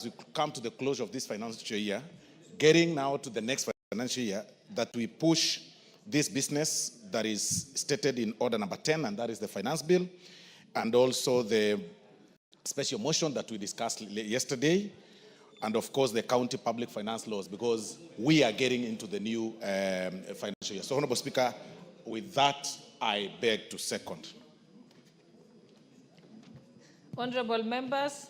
we come to the closure of this financial year, getting now to the next financial year, that we push this business that is stated in order number 10, and that is the finance bill, and also the special motion that we discussed yesterday, and of course the county public finance laws, because we are getting into the new financial year. So, Honorable Speaker, with that, I beg to second. Honorable members,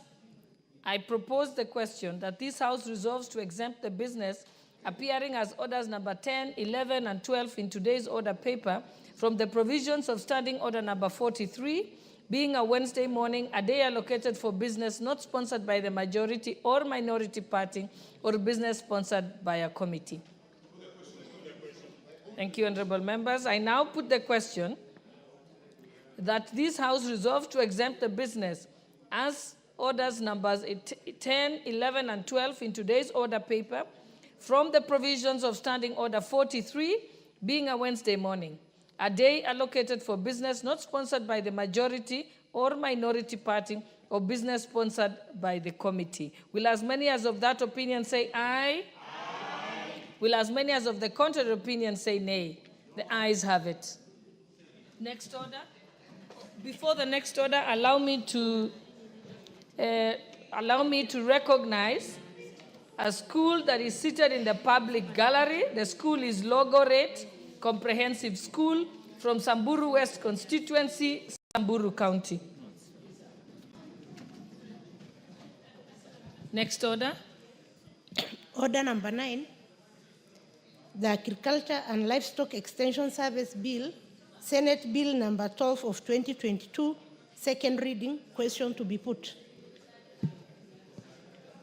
I propose the question that this House resolves to exempt the business appearing as orders number 10, 11, and 12 in today's order paper from the provisions of Standing Order number 43, being a Wednesday morning, a day allocated for business not sponsored by the majority or minority party, or business sponsored by a committee. Thank you, honorable members. I now put the question that this House resolve to exempt the business as orders numbers 10, 11, and 12 in today's order paper from the provisions of Standing Order 43, being a Wednesday morning, a day allocated for business not sponsored by the majority or minority party, or business sponsored by the committee. Will as many as of that opinion say aye? Aye. Will as many as of the contrary opinion say nay? The ayes have it. Next order. Before the next order, allow me to recognize a school that is seated in the public gallery. The school is Logorate Comprehensive School from Samburu West constituency, Samburu County. Next order. Order number 9. The Agriculture and Livestock Extension Service Bill, Senate Bill number 12 of 2022, second reading. Question to be put.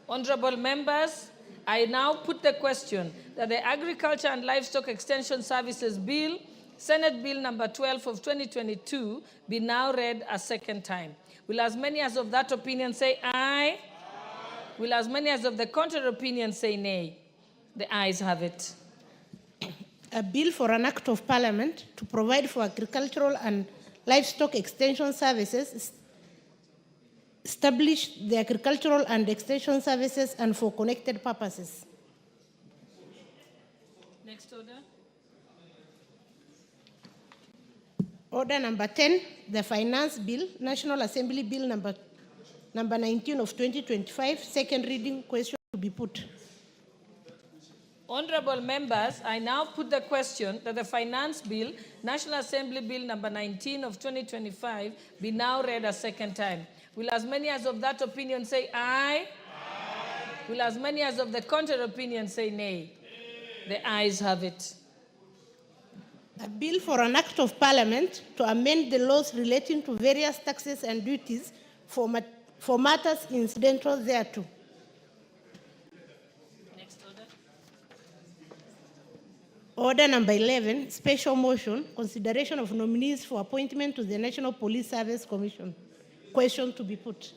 Honorable members, I now put the question that the Agriculture and Livestock Extension Services Bill, Senate Bill number 12 of 2022, be now read a second time. Will as many as of that opinion say aye? Aye. Will as many as of the contrary opinion say nay? The ayes have it. A bill for an act of parliament to provide for agricultural and livestock extension services, establish the agricultural and extension services, and for connected purposes. Next order. Order number 10, the Finance Bill, National Assembly Bill number 19 of 2025, second reading. Question to be put. Honorable members, I now put the question that the Finance Bill, National Assembly Bill number 19 of 2025, be now read a second time. Will as many as of that opinion say aye? Aye. Will as many as of the contrary opinion say nay? The ayes have it. A bill for an act of parliament to amend the laws relating to various taxes and duties for matters incidental thereto. Next order. Order number 11, special motion, consideration of nominees for appointment to the National Police Service Commission. Question to be put.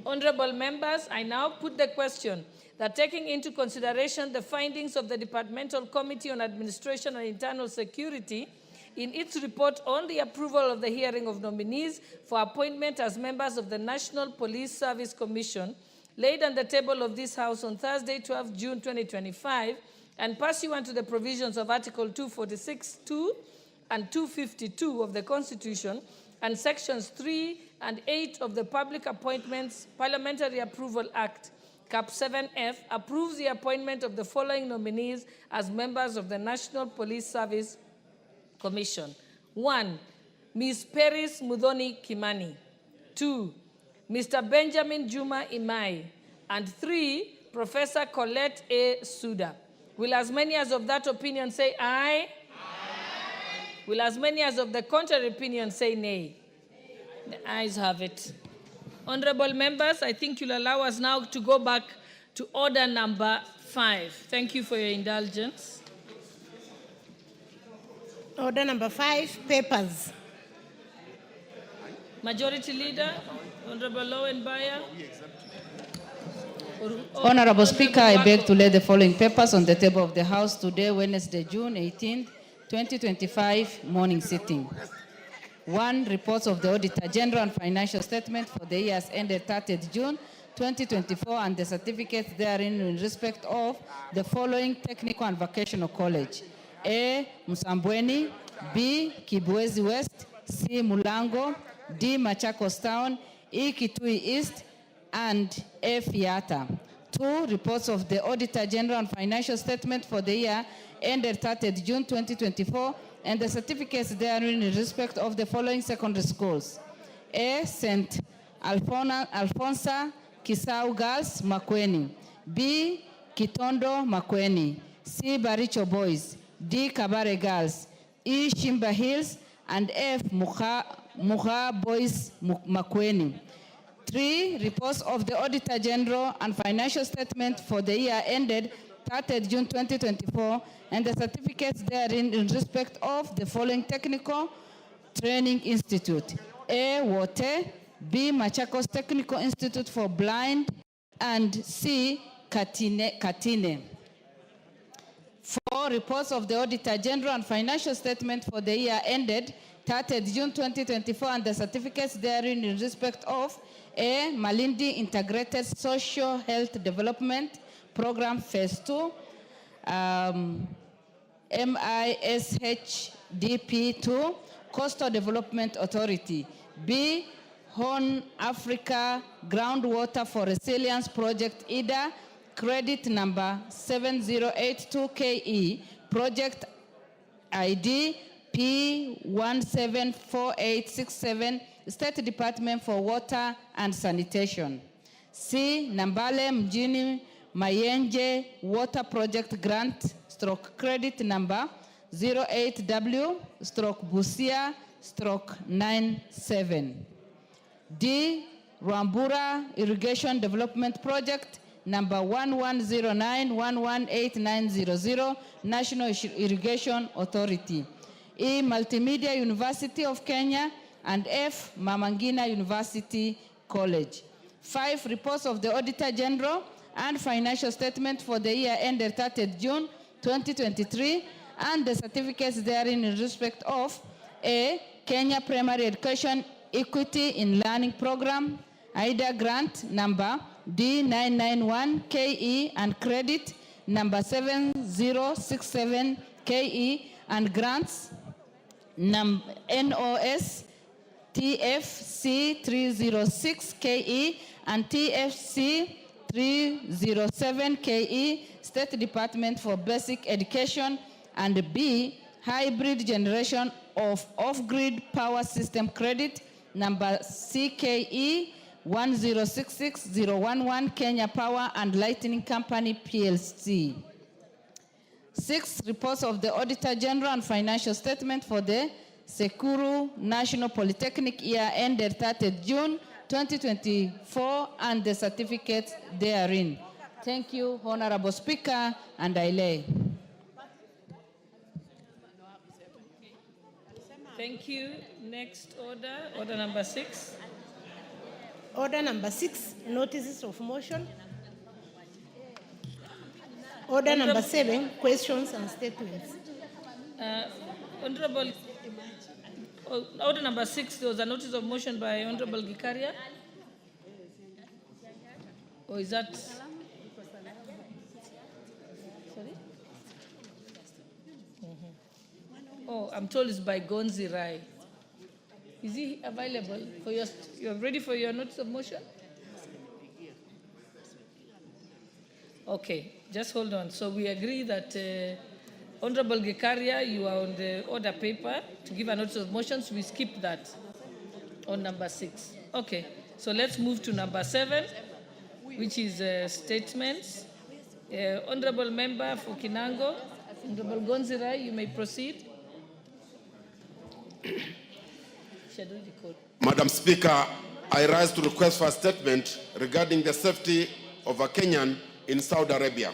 Honorable members, I now put the question that taking into consideration the findings of the Departmental Committee on Administration and Internal Security in its report on the approval of the hearing of nominees for appointment as members of the National Police Service Commission, laid on the table of this House on Thursday, 12 June 2025, and pursuant to the provisions of Article 246(2) and 252 of the Constitution, and Sections 3 and 8 of the Public Appointments Parliamentary Approval Act, Cap 7F, approves the appointment of the following nominees as members of the National Police Service Commission. 1, Ms. Peris Mudhoni Kimani. 2, Mr. Benjamin Juma Imai. And 3, Professor Colette A. Suda. Will as many as of that opinion say aye? Aye. Will as many as of the contrary opinion say nay? The ayes have it. Honorable members, I think you'll allow us now to go back to order number 5. Thank you for your indulgence. Order number 5, papers. Majority Leader, Honorable Lowenbayer. Honorable Speaker, I beg to lay the following papers on the table of the House today, Wednesday, June 18, 2025, morning sitting. 1. Reports of the Auditor General and financial statement for the years ended 30th June 2024 and the certificates therein in respect of the following technical and vocational college. A. Msambweni. B. Kibwezi West. C. Mulango. D. Machakos Town. E. Kitui East. And F. Yata. 2. Reports of the Auditor General and financial statement for the year ended 30th June 2024 and the certificates therein in respect of the following secondary schools. A. St. Alfonsa Kisau Girls, Makueni. B. Kitondo, Makueni. C. Baricho Boys. D. Kabare Girls. E. Shimba Hills. And F. Muha Boys, Makueni. 3. Reports of the Auditor General and financial statement for the year ended 30th June 2024 and the certificates therein in respect of the following technical training institute. A. Wote. B. Machakos Technical Institute for Blind. And C. Katine. 4. Reports of the Auditor General and financial statement for the year ended 30th June 2024 and the certificates therein in respect of A. Malindi Integrated Social Health Development Program Phase 2, MISHDP 2, Coastal Development Authority. B. Horn Africa Groundwater for Resilience Project IDA, credit number 7082KE, project ID P174867, State Department for Water and Sanitation. C. Nambale Mjini Mayenje Water Project Grant / credit number 08W/Busia/97. D. Rwambura Irrigation Development Project number 1109118900, National Irrigation Authority. E. Multimedia University of Kenya. And F. Mamangina University College. 5. Reports of the Auditor General and financial statement for the year ended 30th June 2023 and the certificates therein in respect of A. Kenya Primary Education Equity in Learning Program, IDA grant number D991KE and credit number 7067KE and grants NOS TFC 306KE and TFC 307KE, State Department for Basic Education, and B. Hybrid Generation of Off-Grid Power System Credit, number CKE 1066011, Kenya Power and Lighting Company, PLC. 6. Reports of the Auditor General and financial statement for the Sekuru National Polytechnic year ended 30th June 2024 and the certificates therein. Thank you, Honorable Speaker, and I lay. Thank you. Next order, order number 6. Order number 6, notices of motion. Order number 7, questions and statements. Honorable, order number 6, there was a notice of motion by Honorable Gikaria. Or is that? Sorry? Oh, I'm told it's by Gonzi Rai. Is he available for your, you're ready for your notice of motion? Okay, just hold on. So we agree that Honorable Gikaria, you are on the order paper to give a notice of motion, so we skip that on number 6. Okay, so let's move to number 7, which is statements. Honorable Member for Kinango, Honorable Gonzirai, you may proceed. Madam Speaker, I rise to request for a statement regarding the safety of a Kenyan in Saudi Arabia.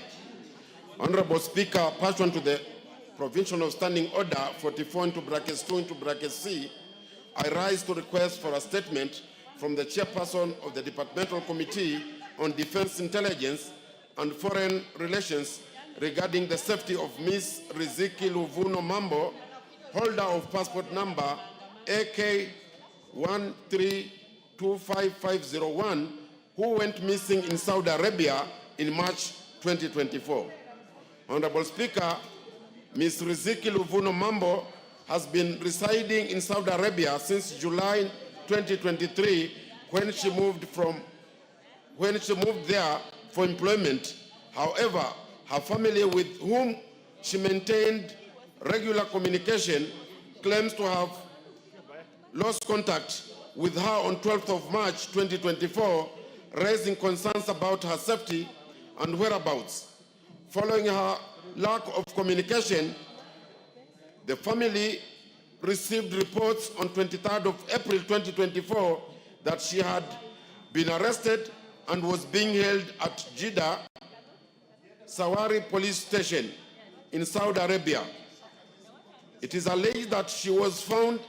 Honorable Speaker, pursuant to the Provincial Standing Order 44(2)(c), I rise to request for a statement from the chairperson of the Departmental Committee on Defense Intelligence and Foreign Relations regarding the safety of Ms. Riziki Luvuno Mambo, holder of passport number AK 1325501, who went missing in Saudi Arabia in March 2024. Honorable Speaker, Ms. Riziki Luvuno Mambo has been residing in Saudi Arabia since July 2023 when she moved there for employment. However, her family, with whom she maintained regular communication, claims to have lost contact with her on 12th of March 2024, raising concerns about her safety and whereabouts. Following her lack of communication, the family received reports on 23rd of April 2024 that she had been arrested and was being held at Jeddah Sawari police station in Saudi Arabia. It is alleged that she was found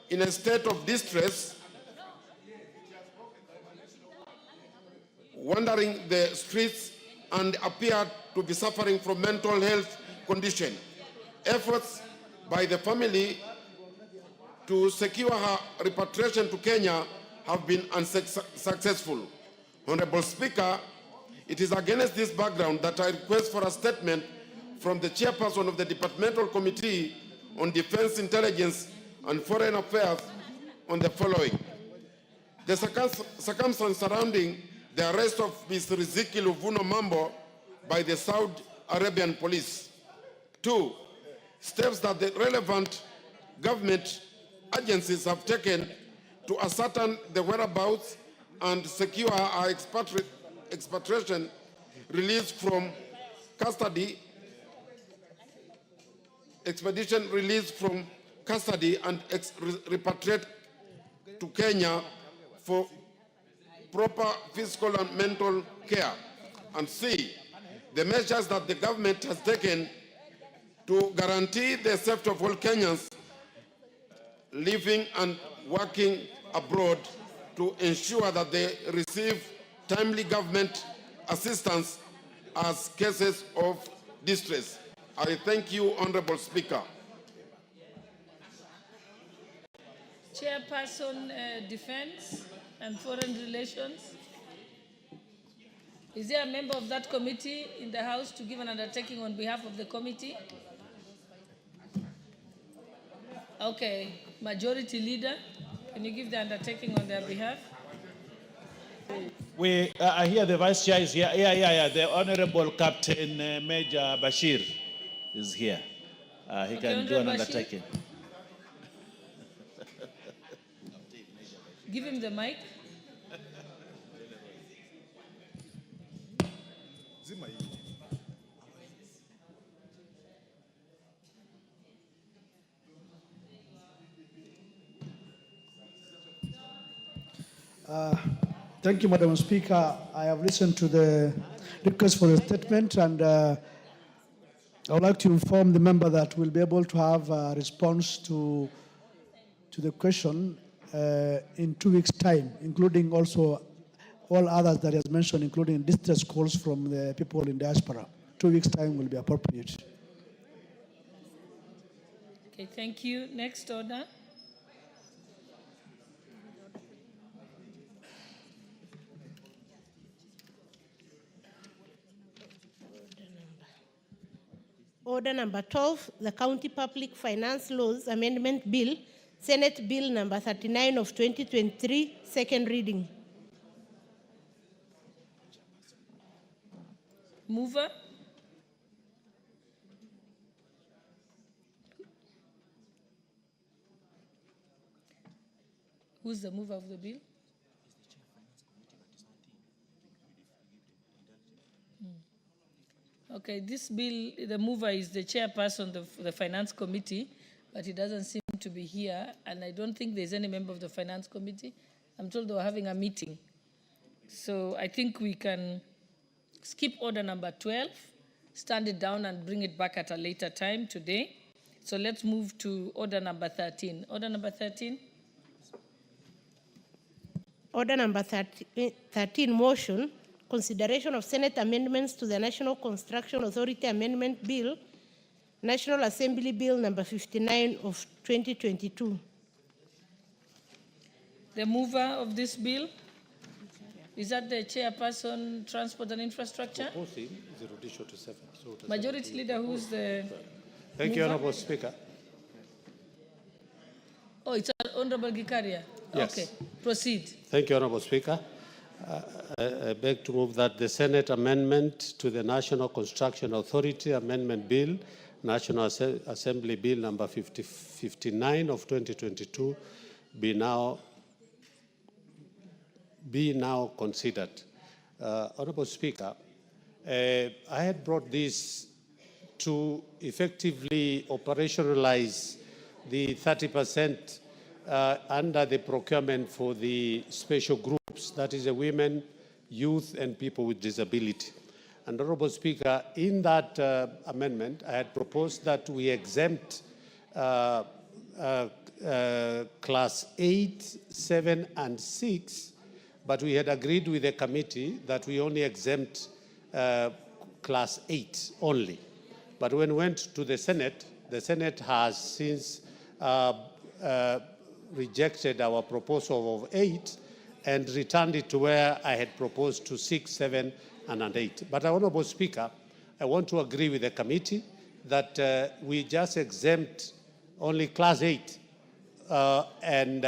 in a state of distress, wandering the streets, and appeared to be suffering from mental health condition. Efforts by the family to secure her repatriation to Kenya have been unsuccessful. Honorable Speaker, it is against this background that I request for a statement from the chairperson of the Departmental Committee on Defense, Intelligence and Foreign Affairs on the following. The circumstances surrounding the arrest of Ms. Riziki Luvuno Mambo by the Saudi Arabian police. 2, steps that the relevant government agencies have taken to ascertain the whereabouts and secure our expatriation, release from custody, expedition release from custody, and repatriate to Kenya for proper physical and mental care. And C, the measures that the government has taken to guarantee the safety of all Kenyans living and working abroad to ensure that they receive timely government assistance as cases of distress. I thank you, Honorable Speaker. Chairperson, Defense and Foreign Relations. Is there a member of that committee in the House to give an undertaking on behalf of the committee? Okay, Majority Leader, can you give the undertaking on their behalf? We here the Vice Chair is here. Yeah. The Honorable Captain Major Bashir is here. He can do an undertaking. Give him the mic. Thank you, Madam Speaker. I have listened to the request for a statement, and I would like to inform the member that we'll be able to have a response to the question in 2 weeks' time, including also all others that he has mentioned, including distress calls from the people in diaspora. 2 weeks' time will be appropriate. Okay, thank you. Next order. Order number 12, the County Public Finance Laws Amendment Bill, Senate Bill number 39 of 2023, second reading. Mover. Who's the mover of the bill? Okay, this bill, the mover is the chairperson of the Finance Committee, but he doesn't seem to be here, and I don't think there's any member of the Finance Committee. I'm told they were having a meeting. So I think we can skip order number 12, stand it down and bring it back at a later time today. So let's move to order number 13. Order number 13. Order number 13, motion, consideration of Senate amendments to the National Construction Authority Amendment Bill, National Assembly Bill number 59 of 2022. The mover of this bill? Is that the chairperson, Transport and Infrastructure? Majority Leader, who's the Thank you, Honorable Speaker. Oh, it's Honorable Gikaria. Yes. Okay, proceed. Thank you, Honorable Speaker. I beg to move that the Senate amendment to the National Construction Authority Amendment Bill, National Assembly Bill number 59 of 2022, be now considered. Honorable Speaker, I had brought this to effectively operationalize the 30% under the procurement for the special groups, that is the women, youth, and people with disability. And Honorable Speaker, in that amendment, I had proposed that we exempt class 8, 7, and 6, but we had agreed with the committee that we only exempt class 8 only. But when we went to the Senate has since rejected our proposal of 8 and returned it to where I had proposed to 6, 7, and 8. But, Honorable Speaker, I want to agree with the committee that we just exempt only class 8 and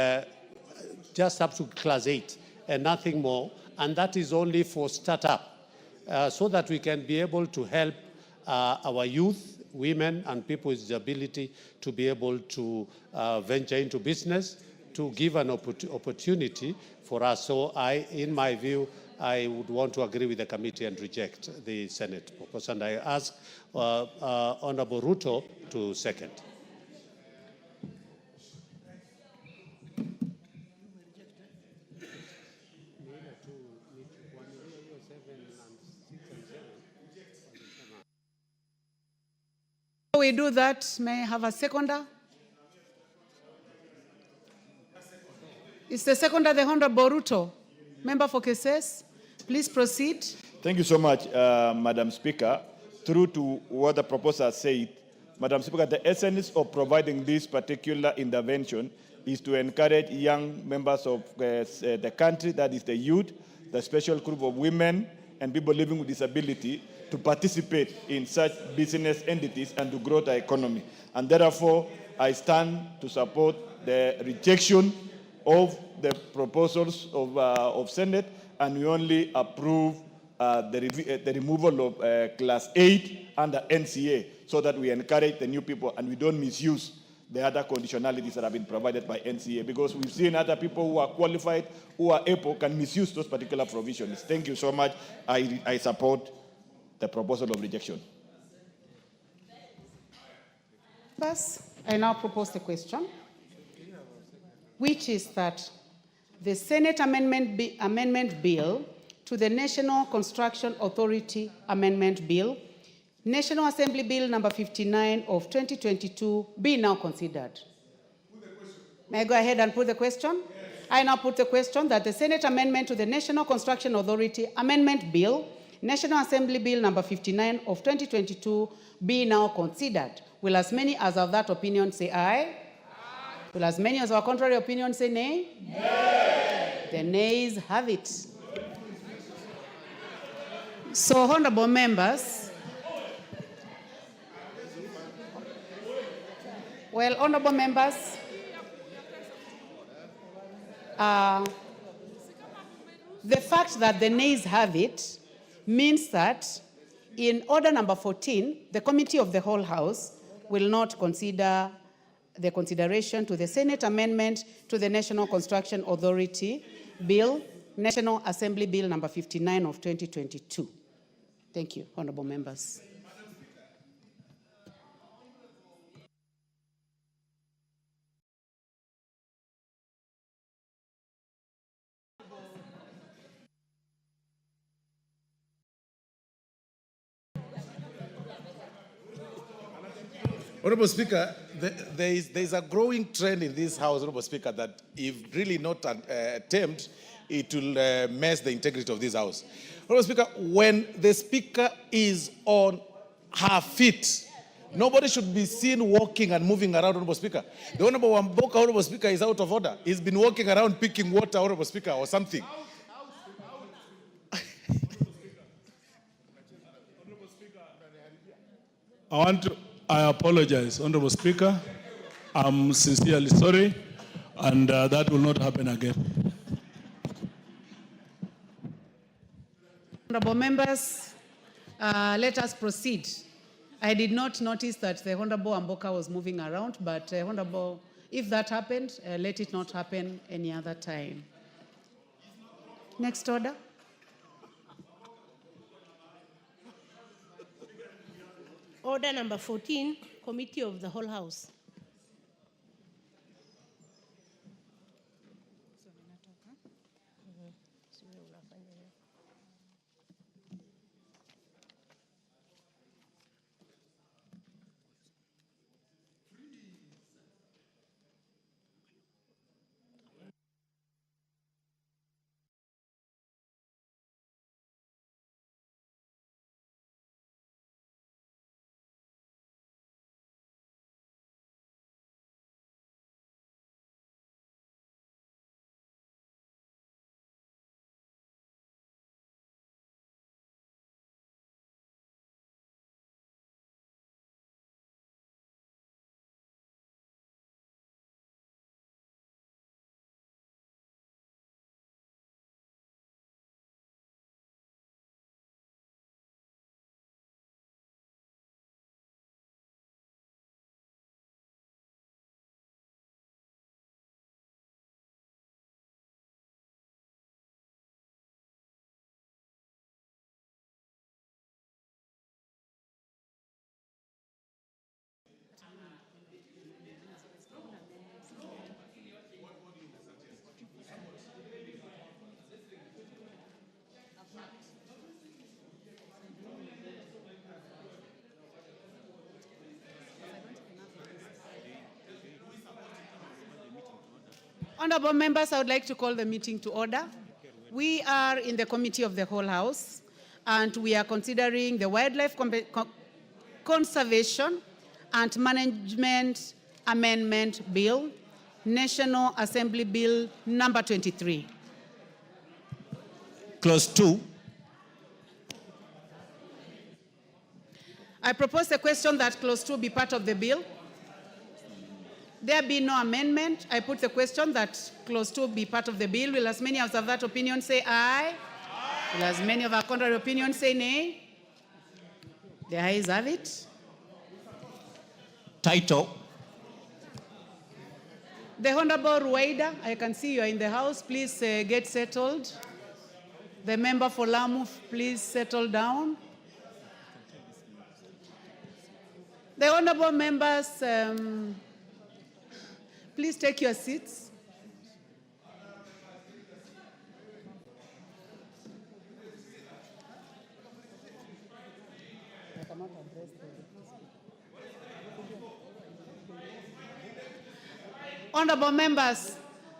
just up to class 8 and nothing more, and that is only for startup, so that we can be able to help our youth, women, and people with disability to be able to venture into business, to give an opportunity for us. So in my view, I would want to agree with the committee and reject the Senate proposal. And I ask Honorable Ruto to second. We do that. May I have a seconder? Is the seconder the Honorable Ruto, member for Keses? Please proceed. Thank you so much, Madam Speaker. True to what the proposer said, Madam Speaker, the essence of providing this particular intervention is to encourage young members of the country, that is the youth, the special group of women, and people living with disability, to participate in such business entities and to grow the economy. And therefore, I stand to support the rejection of the proposals of Senate, and we only approve the removal of Class 8 under NCA, so that we encourage the new people and we don't misuse the other conditionalities that have been provided by NCA, because we've seen other people who are qualified, who are able, can misuse those particular provisions. Thank you so much. I support the proposal of rejection. First, I now propose the question, which is that the Senate amendment bill to the National Construction Authority Amendment Bill, National Assembly Bill number 59 of 2022, be now considered. May I go ahead and put the question? Yes. I now put the question that the Senate amendment to the National Construction Authority Amendment Bill, National Assembly Bill number 59 of 2022, be now considered. Will as many as of that opinion say aye? Aye. Will as many as our contrary opinion say nay? Nay. The nays have it. So, honorable members, well, honorable members, the fact that the nays have it means that in order number 14, the Committee of the Whole House will not consider the consideration to the Senate amendment to the National Construction Authority Bill, National Assembly Bill number 59 of 2022. Thank you, honorable members. Honorable Speaker, there is a growing trend in this House, Honorable Speaker, that if really not attempt, it will mess the integrity of this House. Honorable Speaker, when the Speaker is on her feet, Nobody should be seen walking and moving around, Honorable Speaker. The Honorable Wamboka, Honorable Speaker, is out of order. He's been walking around picking water, Honorable Speaker, or something. I apologize, Honorable Speaker. I'm sincerely sorry, and that will not happen again. Honorable members, let us proceed. I did not notice that the Honorable Wamboka was moving around, but Honorable, if that happened, let it not happen any other time. Next order. Order number 14, Committee of the Whole House. Honorable members, I would like to call the meeting to order. We are in the Committee of the Whole House, and we are considering the Wildlife Conservation and Management Amendment Bill, National Assembly Bill number 23. Clause 2. I propose the question that Clause 2 be part of the bill. There be no amendment. I put the question that Clause 2 be part of the bill. Will as many as of that opinion say aye? Aye. Will as many of our contrary opinion say nay? The ayes have it. Title. The Honorable Ruwaida, I can see you are in the house. Please get settled. The member for Lamu, please settle down. The honorable members, please take your seats. Honorable members,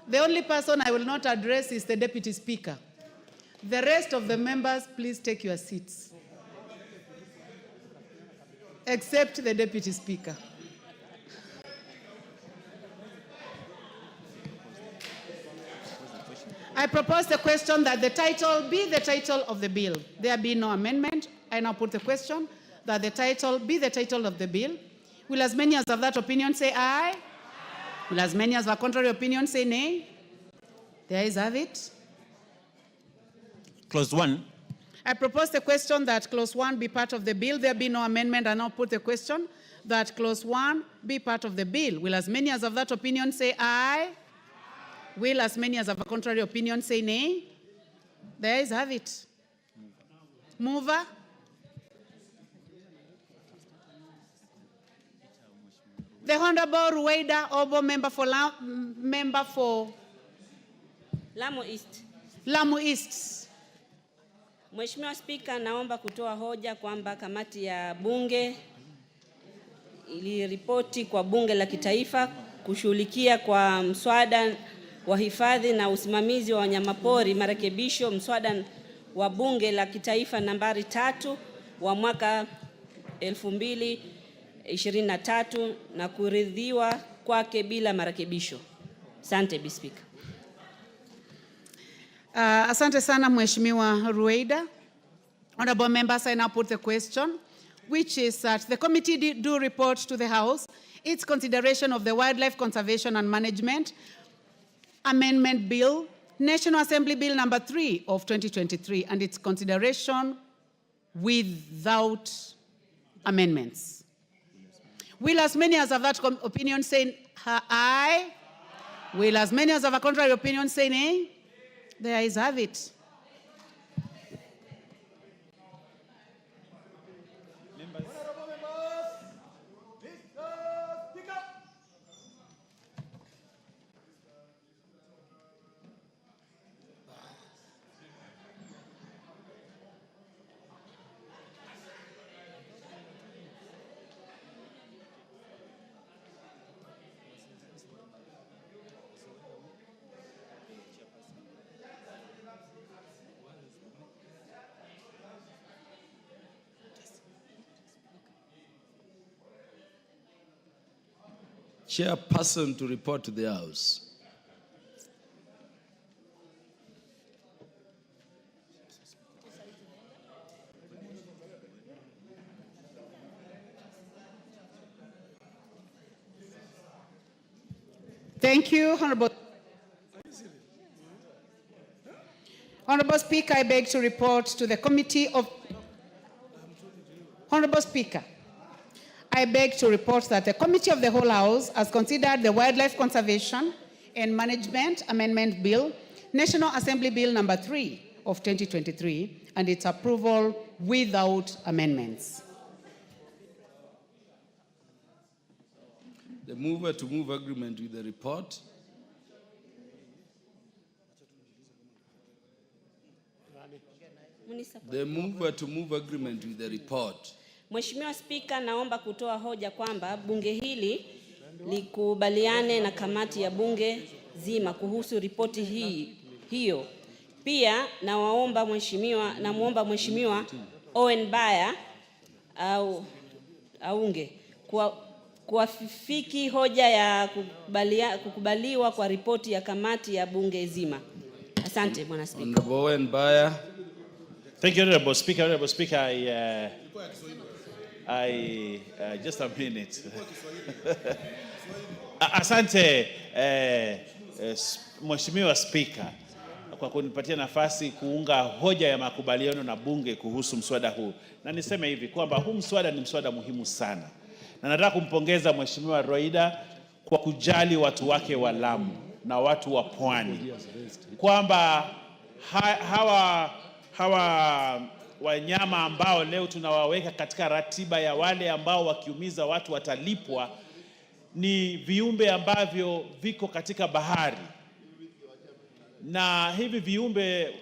the only person I will not address is the Deputy Speaker. The rest of the members, please take your seats. Except the Deputy Speaker. I propose the question that the title be the title of the bill. There be no amendment. I now put the question that the title be the title of the bill. Will as many as of that opinion say aye? Will as many as of contrary opinion say nay? The ayes have it. Clause 1. I propose the question that Clause 1 be part of the bill. There be no amendment. I now put the question that Clause 1 be part of the bill. Will as many as of that opinion say aye? Will as many as of a contrary opinion say nay? The ayes have it. Mover. The Honorable Ruwaida Obo, member for Lamu East. Lamu East. Mheshimiwa Spika, naomba kutoa hoja kwamba kamati ya Bunge iliripoti kwa Bunge la Kitaifa kushughulikia kwa mswada wa hifadhi na usimamizi wa wanyamapori marekebisho mswada wa Bunge la Kitaifa nambari 3 wa mwaka 23 na kuridhiwa kwake bila marekebisho. Asante, Bi Speaker. Asante sana Mheshimiwa Rueda. Honorable members, I now put the question, which is that the committee do report to the House its consideration of the Wildlife Conservation and Management Amendment Bill, National Assembly Bill number 3 of 2023, and its consideration without amendments. Will as many as have that opinion say aye? Will as many as have a contrary opinion say nay? The ayes have it. Chairperson to report to the House. Thank you, Honorable. Honorable Speaker, I beg to report to the Committee of... Honorable Speaker, I beg to report that the Committee of the Whole House has considered the Wildlife Conservation and Management Amendment Bill, National Assembly Bill number 3 of 2023, and its approval without amendments. The mover to move agreement with the report. The mover to move agreement with the report. Mheshimiwa Spika, naomba kutoa hoja kwamba bunge hili likubaliane na kamati ya bunge zima kuhusu ripoti hiyo. Pia namuomba Mheshimiwa Owen Baya au aunge kuafiki hoja ya kukubaliwa kwa ripoti ya kamati ya bunge zima. Asante, Bwana Spika. Honorable Owen Baya. Thank you, Honorable Speaker. Honorable Speaker, just a minute. Asante, Mheshimiwa Speaker, kwa kunipatia nafasi kuunga hoja ya makubaliano na bunge kuhusu mswada huu. Na niseme hivi kwamba huu mswada ni mswada muhimu sana. Na nataka kumpongeza Mheshimiwa Rueda kwa kujali watu wake wa Lamu na watu wa Pwani. Kwamba hawa wanyama ambao leo tunawaweka katika ratiba ya wale ambao wakiumiza watu watalipwa ni viumbe ambavyo viko katika bahari. Na hivi viumbe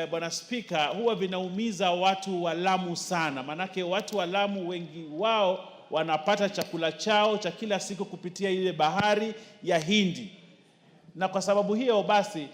Bwana Spika, huwa vinaumiza watu wa Lamu sana. Manake watu wa Lamu wengi wao wanapata chakula chao cha kila siku kupitia ile bahari ya Hindi. Na kwa sababu hiyo basi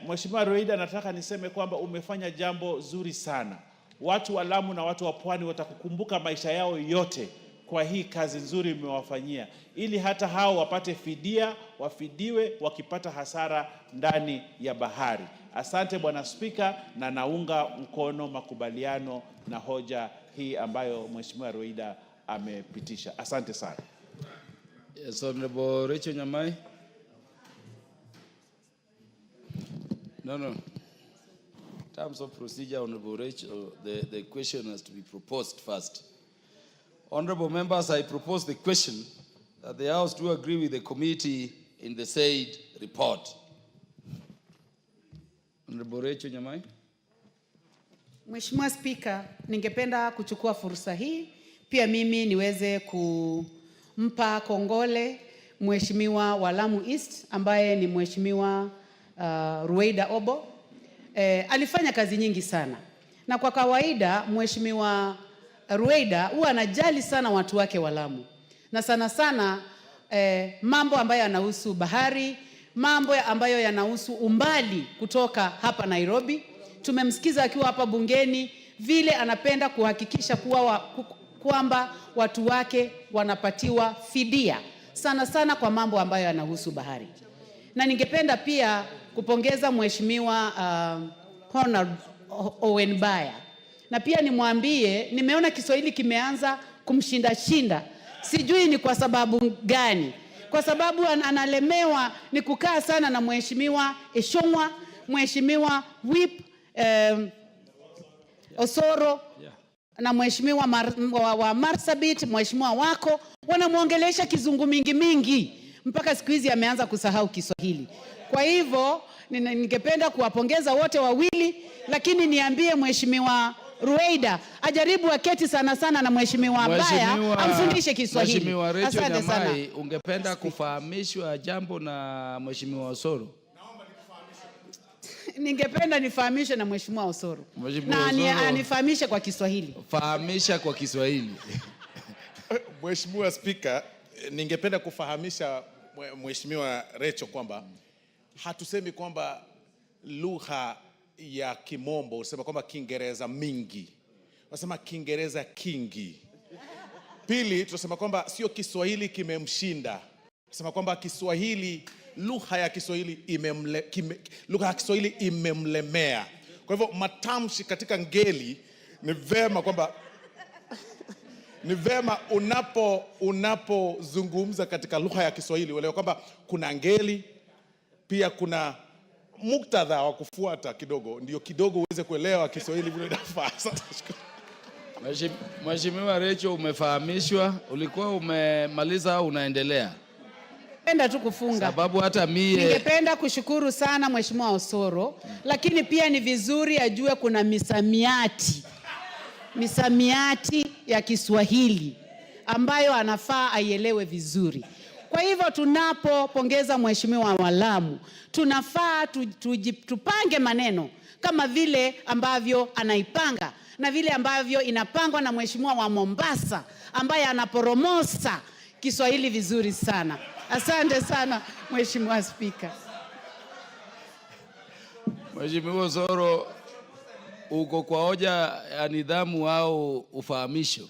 Mheshimiwa Rueda, nataka niseme kwamba umefanya jambo zuri sana. Watu wa Lamu na watu wa Pwani watakukumbuka maisha yao yote kwa hii kazi nzuri umewafanyia, ili hata hao wapate fidia, wafidiwe wakipata hasara ndani ya bahari. Asante Bwana Spika, na naunga mkono makubaliano na hoja hii ambayo Mheshimiwa Rueda amepitisha. Asante sana. Yes, Honorable Rachel Nyamai. No. In terms of procedure, Honorable Rachel, the question has to be proposed first. Honorable members, I propose the question that the House do agree with the committee in the said report. Honorable Rachel Nyamai. Mheshimiwa Spika, ningependa kuchukua fursa hii pia mimi niweze kumpa kongole Mheshimiwa wa Lamu East ambaye ni Mheshimiwa Rueda Obo. Alifanya kazi nyingi sana. Na kwa kawaida Mheshimiwa Rueda huwa anajali sana watu wake wa Lamu. Na sana sana mambo ambayo yanahusu bahari, mambo ambayo yanahusu umbali kutoka hapa Nairobi. Tumemsikiza akiwa hapa bungeni vile anapenda kuhakikisha kwamba watu wake wanapatiwa fidia, sana sana kwa mambo ambayo yanahusu bahari. Na ningependa pia kupongeza Mheshimiwa Honor Owen Baya. Na pia nimwambie, nimeona Kiswahili kimeanza kumshinda. Sijui ni kwa sababu gani. Kwa sababu analemewa ni kukaa sana na Mheshimiwa Eshongwa, Mheshimiwa Whip Osoro, na Mheshimiwa wa Marsabit, Mheshimiwa wako, wanamuongelesha kizungu mingi mpaka siku hizi ameanza kusahau Kiswahili. Kwa hivyo ningependa kuwapongeza wote wawili, lakini niambie Mheshimiwa Rueda ajaribu aketi sana na Mheshimiwa Baya amfundishe Kiswahili. Mheshimiwa Rachel Nyamai, ungependa kufahamishwa jambo na Mheshimiwa Osoro? Ningependa nifahamishwe na Mheshimiwa Osoro. Na anifahamishe kwa Kiswahili. Fahamisha kwa Kiswahili. Mheshimiwa Spika, ningependa kufahamisha Mheshimiwa Rachel kwamba hatusemi kwamba lugha ya Kimombo, usema kwamba Kiingereza mingi. Wasema Kiingereza kingi. Pili, tunasema kwamba sio Kiswahili kimemshinda. Tunasema kwamba Kiswahili, lugha ya Kiswahili imemlemea. Kwa hivyo matamshi katika ngeli ni vema kwamba ni vema unapozungumza katika lugha ya Kiswahili uelewe kwamba kuna ngeli, pia kuna muktadha wa kufuata kidogo, ndio kidogo uweze kuelewa Kiswahili vile inafaa. Mheshimiwa Rachel, umefahamishwa, ulikuwa umemaliza au unaendelea? Ningependa tu kufunga. Sababu hata mie ningependa kushukuru sana Mheshimiwa Osoro, lakini pia ni vizuri ajue kuna misamiati ya Kiswahili ambayo anafaa aielewe vizuri. Kwa hivyo tunapopongeza Mheshimiwa wa Lamu, tunafaa tupange maneno kama vile ambavyo anaipanga na vile ambavyo inapangwa na Mheshimiwa wa Mombasa ambaye anaporomosa Kiswahili vizuri sana. Asante sana Mheshimiwa Spika. Mheshimiwa Osoro, uko kwa hoja ya nidhamu au ufahamisho?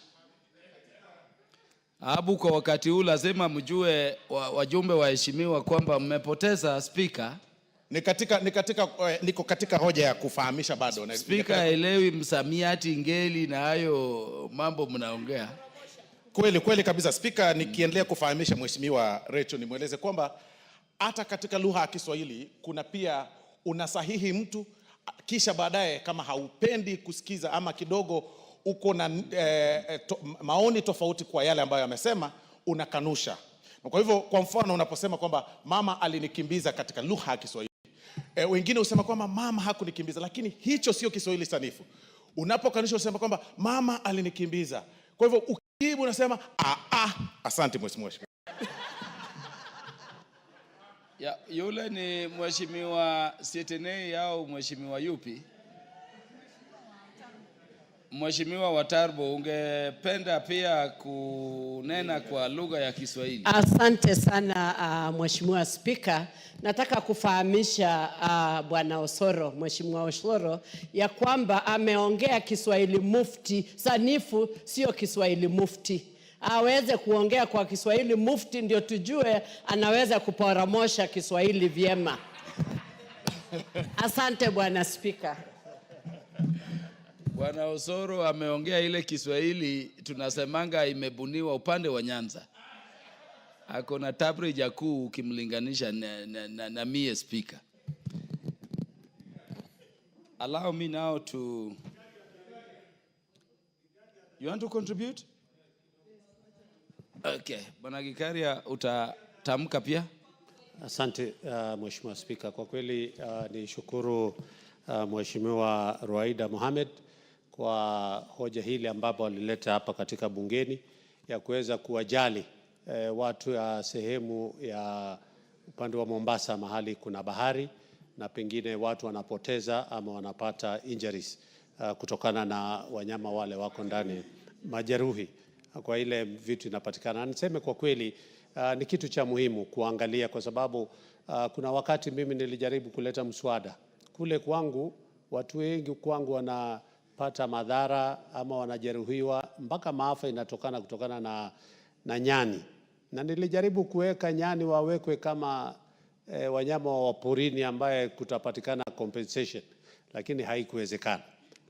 Abu, kwa wakati huu lazima mjue wajumbe waheshimiwa kwamba mmepoteza spika. Niko katika hoja ya kufahamisha bado. Spika haelewi msamiati, ngeli na hayo mambo mnaongea. Kweli kabisa Spika, nikiendelea kufahamisha Mheshimiwa Rachel nimweleze kwamba hata katika lugha ya Kiswahili kuna pia unasahihi mtu, kisha baadaye kama haupendi kusikiza ama kidogo uko na maoni tofauti kwa yale ambayo amesema, unakanusha. Kwa hivyo kwa mfano unaposema kwamba mama alinikimbiza katika lugha ya Kiswahili, wengine usema kwamba mama hakunikimbiza, lakini hicho sio Kiswahili sanifu. Unapokanusha usema kwamba mama alinikimbiza. Kwa hivyo ukijibu unasema asante Mheshimiwa. Ya, yule ni Mheshimiwa Sietenei au Mheshimiwa yupi? Mheshimiwa Watarbo, ungependa pia kunena kwa lugha ya Kiswahili? Asante sana Mheshimiwa Spika. Nataka kufahamisha Bwana Osoro, Mheshimiwa Osoro, ya kwamba ameongea Kiswahili mufti sanifu, sio Kiswahili mufti. Aweze kuongea kwa Kiswahili mufti ndio tujue anaweza kuporomosha Kiswahili vyema. Asante Bwana Spika. Bwana Osoro ameongea ile Kiswahili tunasemanga imebuniwa upande wa Nyanza. Ako na tabrija kuu ukimlinganisha na mie Speaker. Allow me now to... You want to contribute? Okay. Bwana Gikaria, utatamka pia? Asante Mheshimiwa Spika. Kwa kweli ni shukuru Mheshimiwa Ruaida Mohamed kwa hoja hili ambapo alileta hapa katika bungeni ya kuweza kuwajali watu ya sehemu ya upande wa Mombasa mahali kuna bahari na pengine watu wanapoteza ama wanapata injuries kutokana na wanyama wale wako ndani, majeruhi kwa ile vitu inapatikana. Niseme kwa kweli ni kitu cha muhimu kuangalia, kwa sababu kuna wakati mimi nilijaribu kuleta mswada kule kwangu. Watu wengi kwangu wanapata madhara ama wanajeruhiwa, mpaka maafa kutokana na nyani. Na nilijaribu kuweka nyani wawekwe kama wanyama wa porini ambaye kutapatikana compensation, lakini haikuwezekana.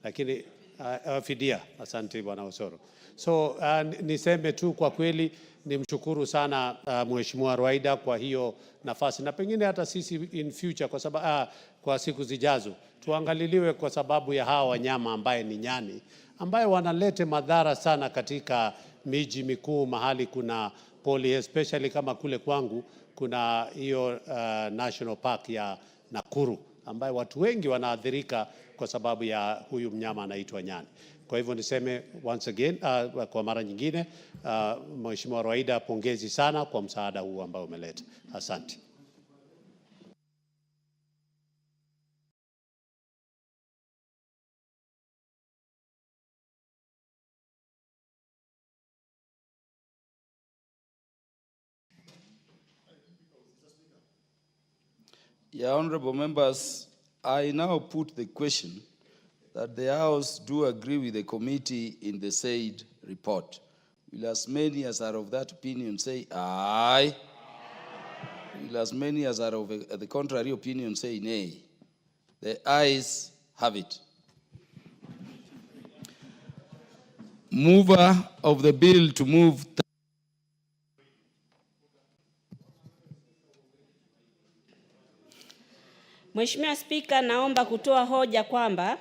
Lakini fidia, asante Bwana Osoro. So niseme tu kwa kweli nimshukuru sana Mheshimiwa Rwaida kwa hiyo nafasi, na pengine hata sisi in future kwa sababu kwa siku zijazo tuangaliliwe kwa sababu ya hawa wanyama ambaye ni nyani, ambaye wanalete madhara sana katika miji mikuu mahali kuna poli, especially kama kule kwangu kuna hiyo National Park ya Nakuru ambaye watu wengi wanaathirika kwa sababu ya huyu mnyama anaitwa nyani. Kwa hivyo niseme once again kwa mara nyingine Mheshimiwa Rwaida, pongezi sana kwa msaada huu ambao umeleta. Asante. Yeah, honorable members, I now put the question that the House do agree with the committee in the said report. Will as many as are of that opinion say aye? Will as many as are of the contrary opinion say nay? The ayes have it. Mover of the bill to move. Mheshimiwa Spika, naomba kutoa hoja kwamba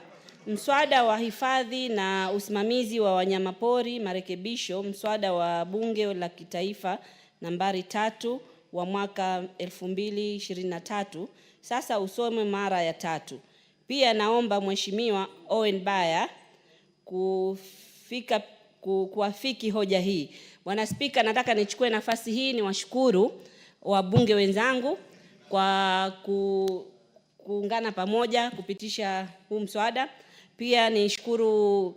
mswada wa hifadhi na usimamizi wa wanyamapori marekebisho, mswada wa Bunge la Kitaifa nambari 3 wa mwaka 2023 sasa usome mara ya 3. Pia naomba Mheshimiwa Owen Baya kuafiki hoja hii. Bwana Spika, nataka nichukue nafasi hii niwashukuru wabunge wenzangu kwa kuungana pamoja kupitisha huu mswada. Pia nishukuru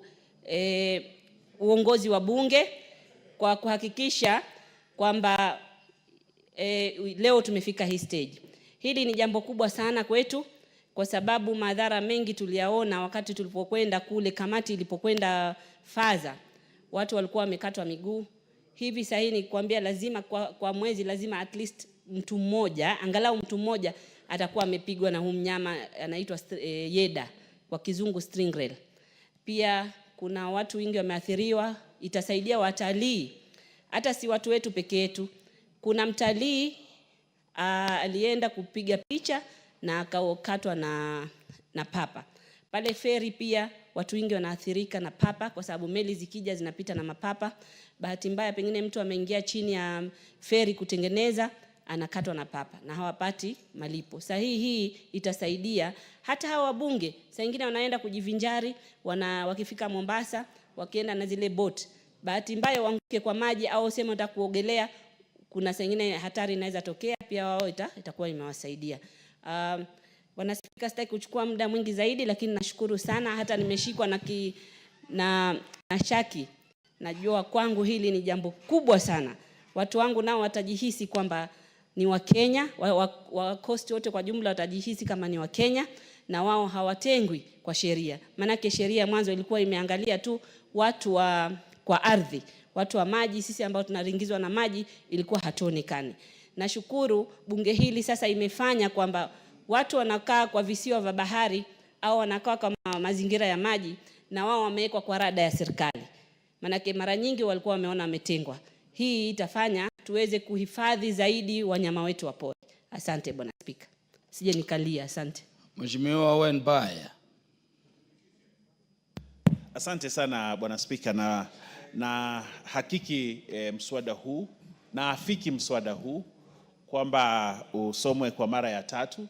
uongozi wa bunge kwa kuhakikisha kwamba leo tumefika hii stage. Hili ni jambo kubwa sana kwetu kwa sababu madhara mengi tuliyaona wakati tulipokwenda kule, kamati ilipokwenda Faza. Watu walikuwa wamekatwa miguu. Hivi sasa ni kuambia lazima kwa mwezi lazima at least mtu mmoja, angalau mtu mmoja atakuwa amepigwa na huyu mnyama anaitwa yeda, kwa kizungu stingray. Pia kuna watu wengi wameathiriwa, itasaidia watalii. Hata si watu wetu peke yetu. Kuna mtalii alienda kupiga picha na akakatwa na papa. Pale feri pia watu wengi wanaathirika na papa kwa sababu meli zikija zinapita na mapapa. Bahati mbaya pengine mtu ameingia chini ya feri kutengeneza, anakatwa na papa na hawapati malipo. Hii itasaidia hata hawa wabunge. Saa nyingine wanaenda kujivinjari, wakifika Mombasa, wakienda na zile boat. Bahati mbaya waanguke kwa maji au sema wataka kuogelea, kuna saa nyingine hatari inaweza tokea, pia wao itakuwa imewasaidia. Bwana Spika, sitaki kuchukua muda mwingi zaidi, lakini nashukuru sana. Hata nimeshikwa na shaki. Najua kwangu hili ni jambo kubwa sana. Watu wangu nao watajihisi kwamba ni Wakenya, wakosti wote kwa jumla watajihisi kama ni Wakenya na wao hawatengwi kwa sheria. Manake sheria mwanzo ilikuwa imeangalia tu watu kwa ardhi, watu wa maji, sisi ambao tunaringizwa na maji ilikuwa hatuonekani. Nashukuru bunge hili sasa imefanya kwamba watu wanakaa kwa visiwa vya bahari au wanakaa kwa mazingira ya maji na wao wamewekwa kwa rada ya serikali. Manake mara nyingi walikuwa wameona wametengwa. Hii itafanya tuweze kuhifadhi zaidi wanyama wetu wa pori. Asante Bwana Spika. Sije nikalia, asante. Mheshimiwa Owen Baya. Asante sana Bwana Spika, na hakiki mswada huu na afiki mswada huu kwamba usomwe kwa mara ya 3.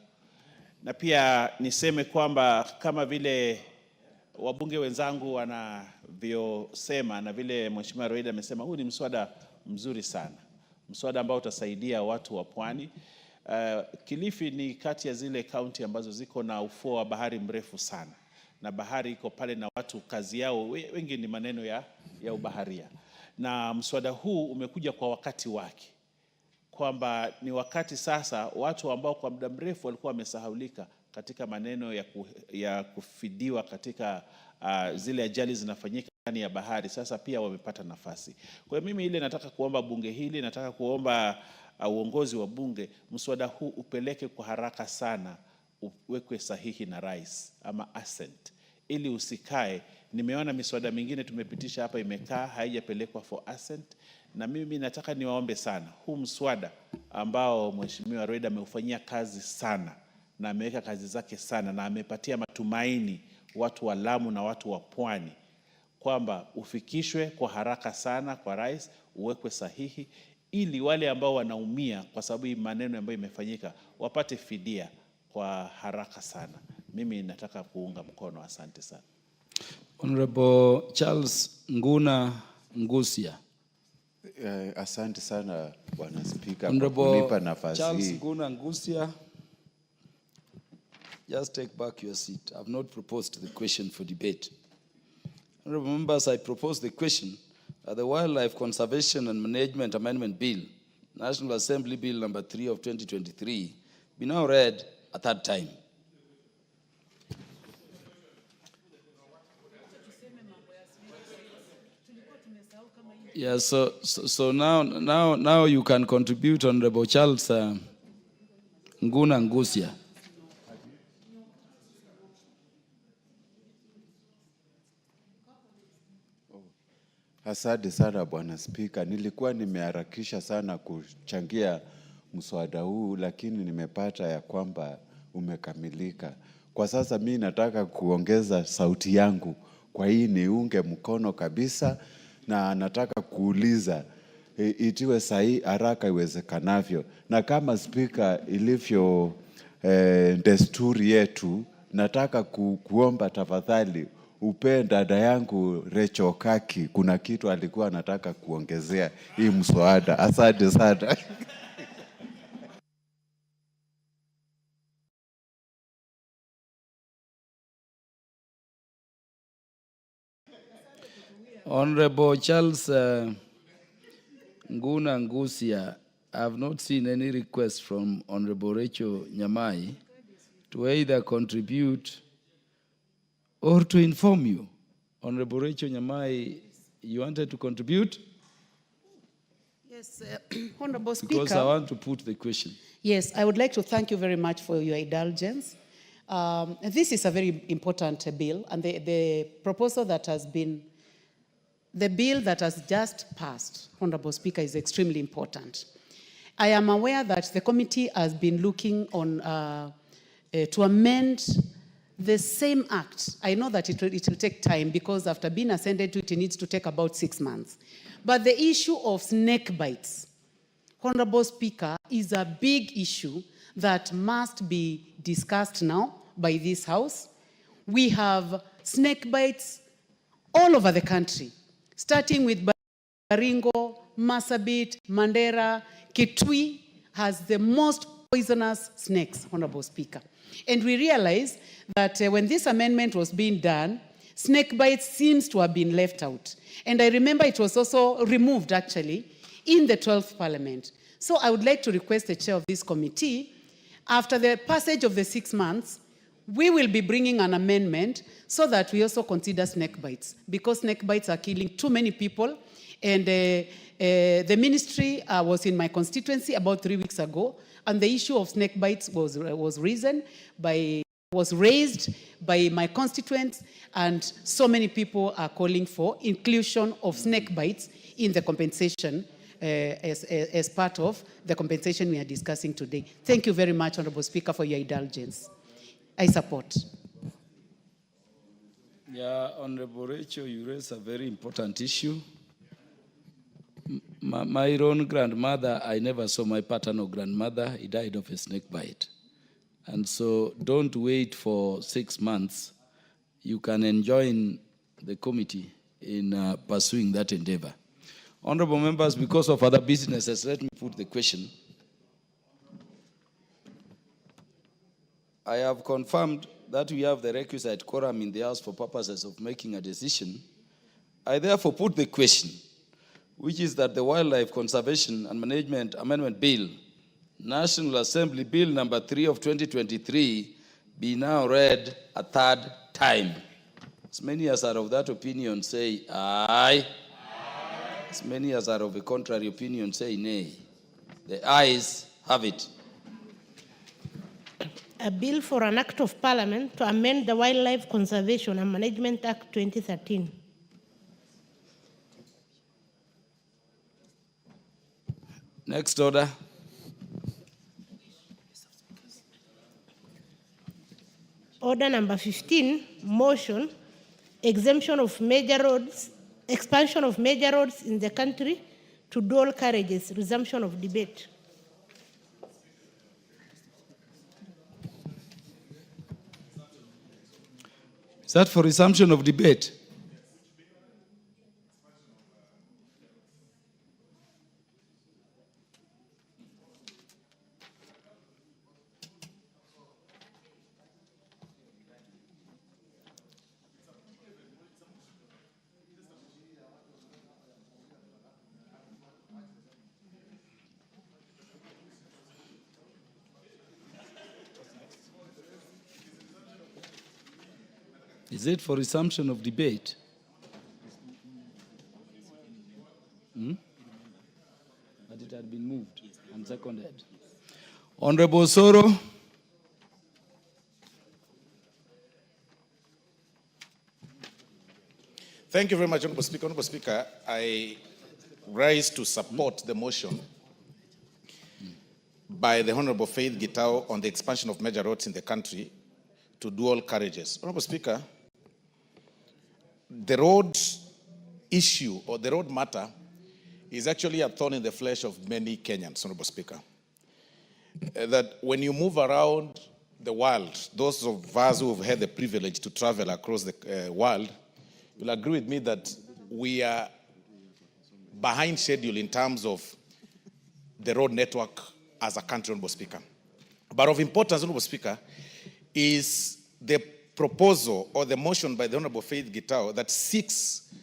Na pia niseme kwamba kama vile wabunge wenzangu wanavyosema na vile Mheshimiwa Rwaida amesema, huu ni mswada mzuri sana. Mswada ambao utasaidia watu wa pwani. Kilifi ni kati ya zile kaunti ambazo ziko na ufuo wa bahari mrefu sana. Na bahari iko pale na watu kazi yao wengi ni maneno ya ubaharia. Na mswada huu umekuja kwa wakati wake. Kwamba ni wakati sasa watu ambao kwa muda mrefu walikuwa wamesahaulika katika maneno ya kufidiwa katika zile ajali zinafanyika ndani ya bahari, sasa pia wamepata nafasi. Kwa hiyo mimi ile nataka kuomba bunge hili, nataka kuomba uongozi wa bunge, mswada huu upeleke kwa haraka sana, uwekwe sahihi na rais ama assent, ili usikae. Nimeona miswada mingine tumepitisha hapa imekaa haijapelekwa for assent, na mimi nataka niwaombe sana, huu mswada ambao Mheshimiwa Reda ameufanyia kazi sana na ameweka kazi zake sana na amepatia matumaini watu wa Lamu na watu wa Pwani, kwamba ufikishwe kwa haraka sana kwa rais, uwekwe sahihi, ili wale ambao wanaumia kwa sababu hii maneno ambayo imefanyika wapate fidia kwa haraka sana. Mimi nataka kuunga mkono. Asante sana. Honorable Charles Nguna Ngusia. Asante sana Bwana Spika kwa Honorable kunipa nafasi Charles hii. Nguna Ngusia, just take back your seat. I've not proposed the question for debate. Honorable members, I propose the question that the Wildlife Conservation and Management Amendment Bill, National Assembly Bill number 3 of 2023, be now read a third time. Yeah, so now you can contribute, Honorable Charles Nguna Ngusia. Asante sana Bwana Spika. Nilikuwa nimeharakisha sana kuchangia mswada huu, lakini nimepata ya kwamba umekamilika. Kwa sasa mimi nataka kuongeza sauti yangu, kwa hii niunge mkono kabisa, na nataka kuuliza itiwe sahihi haraka iwezekanavyo. Na kama Spika ilivyo desturi yetu, nataka kuomba tafadhali upe dada yangu Recho Kaki, kuna kitu alikuwa anataka kuongezea hii mswada. Asante sana. Honorable Charles Nguna Ngusia, I have not seen any request from Honorable Rachel Nyamai to either contribute or to inform you. Honorable Rachel Nyamai, you wanted to contribute? Yes, Honorable Speaker. Because I want to put the question. Yes, I would like to thank you very much for your indulgence. This is a very important bill, and the proposal that has been, the bill that has just passed, Honorable Speaker, is extremely important. I am aware that the committee has been looking on to amend the same act. I know that it will take time, because after being ascended to it, it needs to take about 6 months. But the issue of snake bites, Honorable Speaker, is a big issue that must be discussed now by this House. We have snake bites all over the country, starting with Baringo, Marsabit, Mandera. Kitui has the most poisonous snakes, Honorable Speaker. And we realize that when this amendment was being done, snake bites seems to have been left out. And I remember it was also removed, actually, in the 12th Parliament. So I would like to request the chair of this committee, after the passage of the 6 months, we will be bringing an amendment so that we also consider snake bites, because snake bites are killing too many people. And the ministry was in my constituency about 3 weeks ago, and the issue of snake bites was raised by my constituents, and so many people are calling for inclusion of snake bites in the compensation as part of the compensation we are discussing today. Thank you very much, Honorable Speaker, for your indulgence. I support. Yeah, Honorable Rachel, you raise a very important issue. My own grandmother, I never saw my paternal grandmother. He died of a snake bite. And so don't wait for 6 months. You can join the committee in pursuing that endeavor. Honorable members, because of other businesses, let me put the question. I have confirmed that we have the requisite quorum in the House for purposes of making a decision. I therefore put the question, which is that the Wildlife Conservation and Management Amendment Bill, National Assembly Bill number 3 of 2023, be now read a third time. As many as are of that opinion say aye. As many as are of a contrary opinion say nay. The ayes have it. A bill for an act of parliament to amend the Wildlife Conservation and Management Act 2013. Next order. Order number 15, motion, exemption of major roads, expansion of major roads in the country to dual carriages, resumption of debate. Is that for resumption of debate? Is it for resumption of debate? But it had been moved and seconded. Honorable Soro. Thank you very much, Honorable Speaker. Honorable Speaker, I rise to support the motion by the Honorable Faith Gitao on the expansion of major roads in the country to dual carriages. Honorable Speaker, the road issue or the road matter is actually a thorn in the flesh of many Kenyans, Honorable Speaker. That when you move around the world, those of us who have had the privilege to travel across the world, you'll agree with me that we are behind schedule in terms of the road network as a country, Honorable Speaker. But of importance, Honorable Speaker, is the proposal or the motion by the Honorable Faith Gitao that seeks,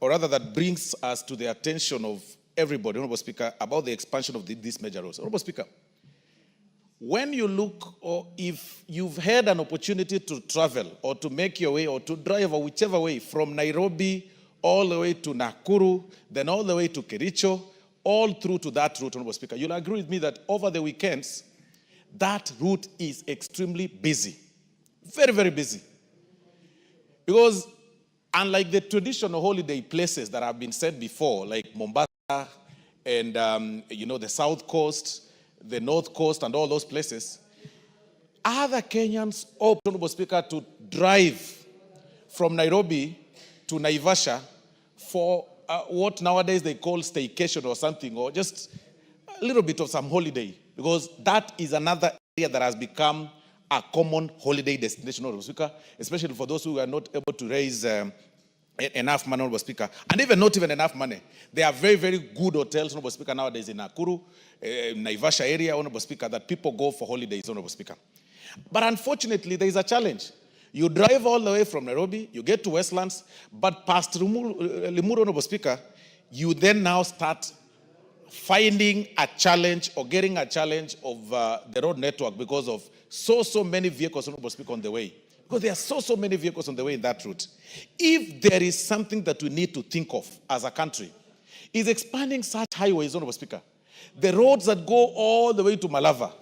or rather that brings us to the attention of everybody, Honorable Speaker, about the expansion of these major roads. Honorable Speaker, when you look, or if you've had an opportunity to travel or to make your way or to drive or whichever way from Nairobi all the way to Nakuru, then all the way to Kericho, all through to that route, Honorable Speaker, you'll agree with me that over the weekends, that route is extremely busy. Very, very busy. Because unlike the traditional holiday places that have been said before, like Mombasa and, the South Coast, the North Coast and all those places, other Kenyans opt, Honorable Speaker, to drive from Nairobi to Naivasha for what nowadays they call staycation or something, or just a little bit of some holiday, because that is another area that has become a common holiday destination, Honorable Speaker, especially for those who are not able to raise enough money, Honorable Speaker, and even not even enough money. There are very, very good hotels, Honorable Speaker, nowadays in Nakuru, Naivasha area, Honorable Speaker, that people go for holidays, Honorable Speaker. But unfortunately, there is a challenge. You drive all the way from Nairobi, you get to Westlands, but past Limuru, Honorable Speaker, you then now start finding a challenge or getting a challenge of the road network because of so many vehicles, Honorable Speaker, on the way. Because there are so many vehicles on the way in that route. If there is something that we need to think of as a country, is expanding such highways, Honorable Speaker. The roads that go all the way to Malava,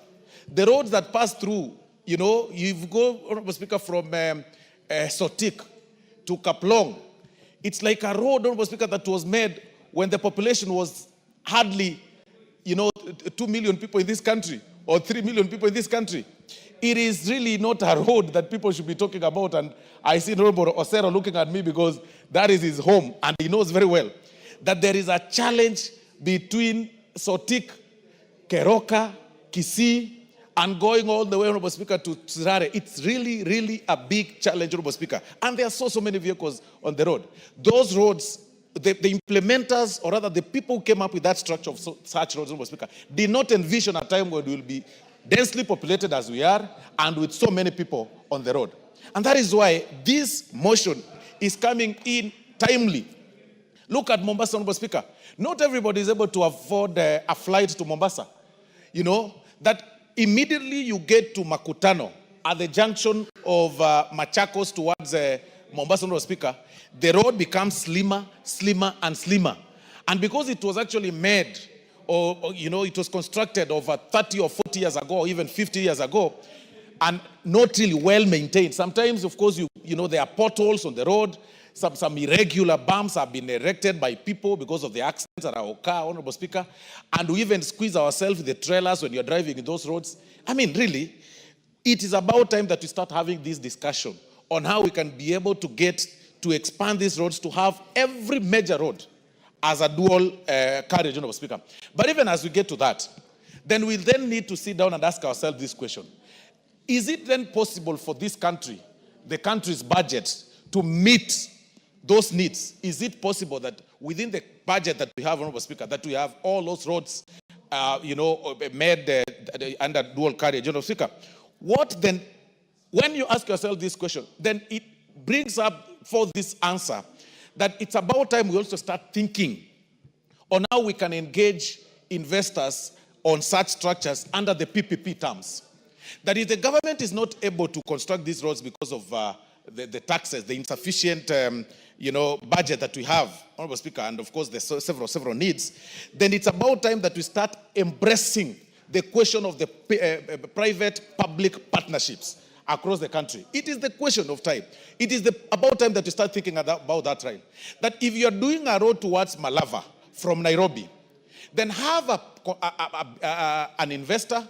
the roads that pass through, you go, Honorable Speaker, from Sotik to Kaplong. It's like a road, Honorable Speaker, that was made when the population was hardly, 2 million people in this country or 3 million people in this country. It is really not a road that people should be talking about. And I see Honorable Osero looking at me because that is his home. And he knows very well that there is a challenge between Sotik, Keroka, Kisii, and going all the way, Honorable Speaker, to Sirare. It's really, really a big challenge, Honorable Speaker. And there are so many vehicles on the road. Those roads, the implementers, or rather the people who came up with that structure of such roads, Honorable Speaker, did not envision a time when we will be densely populated as we are and with so many people on the road. And that is why this motion is coming in timely. Look at Mombasa, Honorable Speaker. Not everybody is able to afford a flight to Mombasa. That immediately you get to Makutano at the junction of Machakos towards Mombasa, Honorable Speaker, the road becomes slimmer, slimmer, and slimmer. And because it was actually made, or it was constructed over 30 or 40 years ago, or even 50 years ago, and not really well maintained. Sometimes, of course, there are potholes on the road. Some irregular bumps have been erected by people because of the accidents that are occur, Honorable Speaker. And we even squeeze ourselves with the trailers when you're driving in those roads. I mean, really, it is about time that we start having this discussion on how we can be able to expand these roads to have every major road as a dual carriage, Honorable Speaker. But even as we get to that, then we then need to sit down and ask ourselves this question. Is it then possible for this country, the country's budget, to meet those needs? Is it possible that within the budget that we have, Honorable Speaker, that we have all those roads, made under dual carriage, Honorable Speaker? What then, when you ask yourself this question, then it brings up for this answer that it's about time we also start thinking on how we can engage investors on such structures under the PPP terms. That if the government is not able to construct these roads because of the taxes, the insufficient budget that we have, Honorable Speaker, and of course there's several needs, then it's about time that we start embracing the question of the private-public partnerships across the country. It is the question of time. It is about time that we start thinking about that, right? That if you're doing a road towards Malava from Nairobi, then have an investor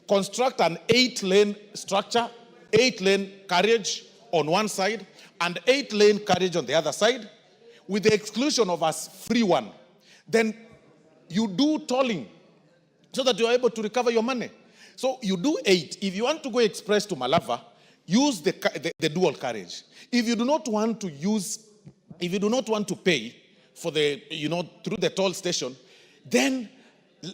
construct an 8-lane structure, 8-lane carriage on one side, and 8-lane carriage on the other side, with the exclusion of a free one. Then you do tolling so that you are able to recover your money. So you do 8. If you want to go express to Malava, use the dual carriage. If you do not want to pay for through the toll station, then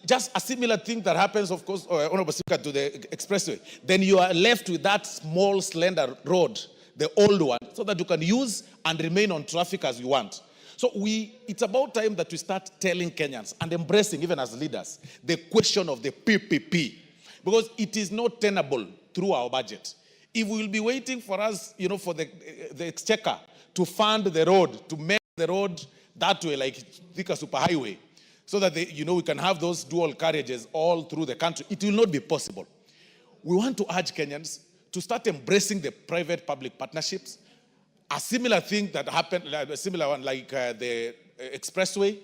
just a similar thing that happens, of course, Honorable Speaker, to the expressway. Then you are left with that small, slender road, the old one, so that you can use and remain on traffic as you want. So it's about time that we start telling Kenyans and embracing, even as leaders, the question of the PPP, because it is not tenable through our budget. If we will be waiting for us, for the exchequer to fund the road, to make the road that way, like Thika Superhighway, so that we can have those dual carriages all through the country, it will not be possible. We want to urge Kenyans to start embracing the private-public partnerships. A similar thing that happened, a similar one like the expressway,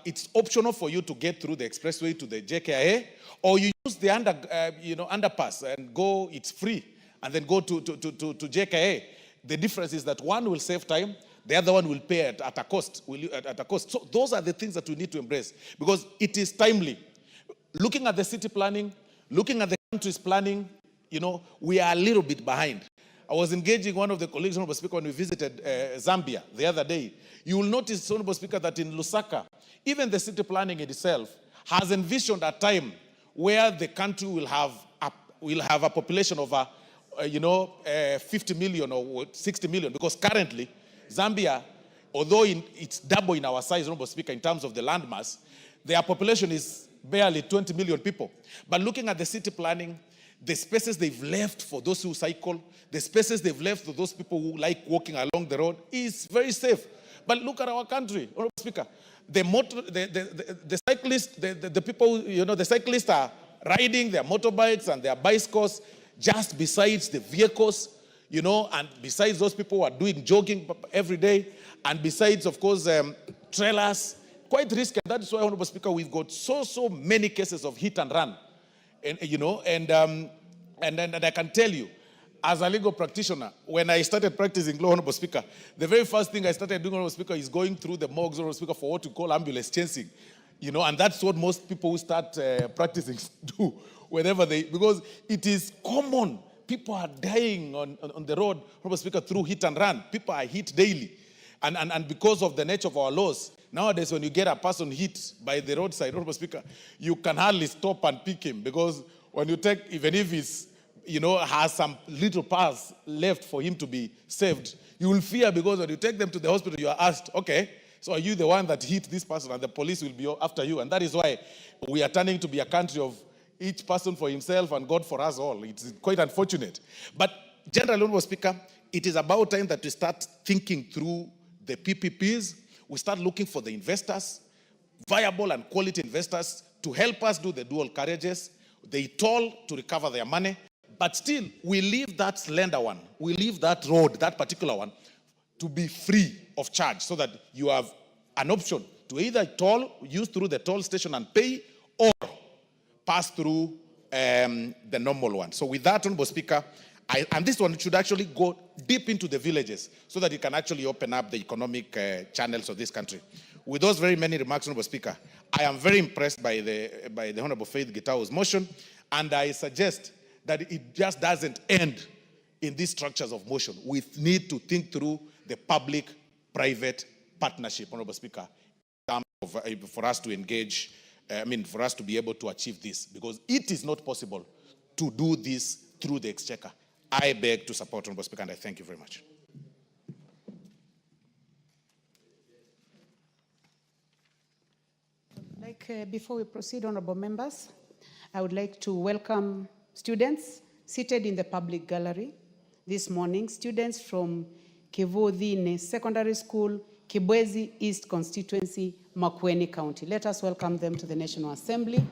it's optional for you to get through the expressway to the JKIA, or you use the underpass and go, it's free, and then go to JKIA. The difference is that one will save time, the other one will pay at a cost. So those are the things that we need to embrace, because it is timely. Looking at the city planning, looking at the country's planning, we are a little bit behind. I was engaging one of the colleagues, Honorable Speaker, when we visited Zambia the other day. You will notice, Honorable Speaker, that in Lusaka, even the city planning itself has envisioned a time where the country will have a population of 50 million or 60 million, because currently Zambia, although it's double in our size, Honorable Speaker, in terms of the landmass, their population is barely 20 million people. But looking at the city planning, the spaces they've left for those who cycle, the spaces they've left for those people who like walking along the road is very safe. But look at our country, Honorable Speaker. The cyclists, the people, the cyclists are riding their motorbikes and their bicycles just besides the vehicles, and besides those people who are doing jogging every day, and besides, of course, trailers, quite risky. That is why, Honorable Speaker, we've got so many cases of hit and run. And I can tell you, as a legal practitioner, when I started practicing law, Honorable Speaker, the very first thing I started doing, Honorable Speaker, is going through the morgues, Honorable Speaker, for what we call ambulance chasing. And that's what most people who start practicing do because it is common. People are dying on the road, Honorable Speaker, through hit and run. People are hit daily. And because of the nature of our laws, nowadays when you get a person hit by the roadside, Honorable Speaker, you can hardly stop and pick him, because when you take, even if he's, has some little pass left for him to be saved, you will fear, because when you take them to the hospital, you are asked, okay, so are you the one that hit this person? And the police will be after you. And that is why we are turning to be a country of, each person for himself and God for us all. It's quite unfortunate. But General Honorable Speaker, it is about time that we start thinking through the PPPs. We start looking for the investors, viable and quality investors, to help us do the dual carriages. They toll to recover their money, but still we leave that slender one, we leave that road, that particular one, to be free of charge, so that you have an option to either toll, use through the toll station and pay, or pass through the normal one. So with that, Honorable Speaker, and this one should actually go deep into the villages so that it can actually open up the economic channels of this country. With those very many remarks, Honorable Speaker, I am very impressed by the Honorable Faith Gitau's motion, and I suggest that it just doesn't end in these structures of motion. We need to think through the public-private partnership, Honorable Speaker, for us to engage, for us to be able to achieve this, because it is not possible to do this through the exchequer. I beg to support, Honorable Speaker, and I thank you very much. Before we proceed, honorable members, I would like to welcome students seated in the public gallery this morning, students from Kivuthine Secondary School, Kibwezi East Constituency, Makueni County. Let us welcome them to the National Assembly.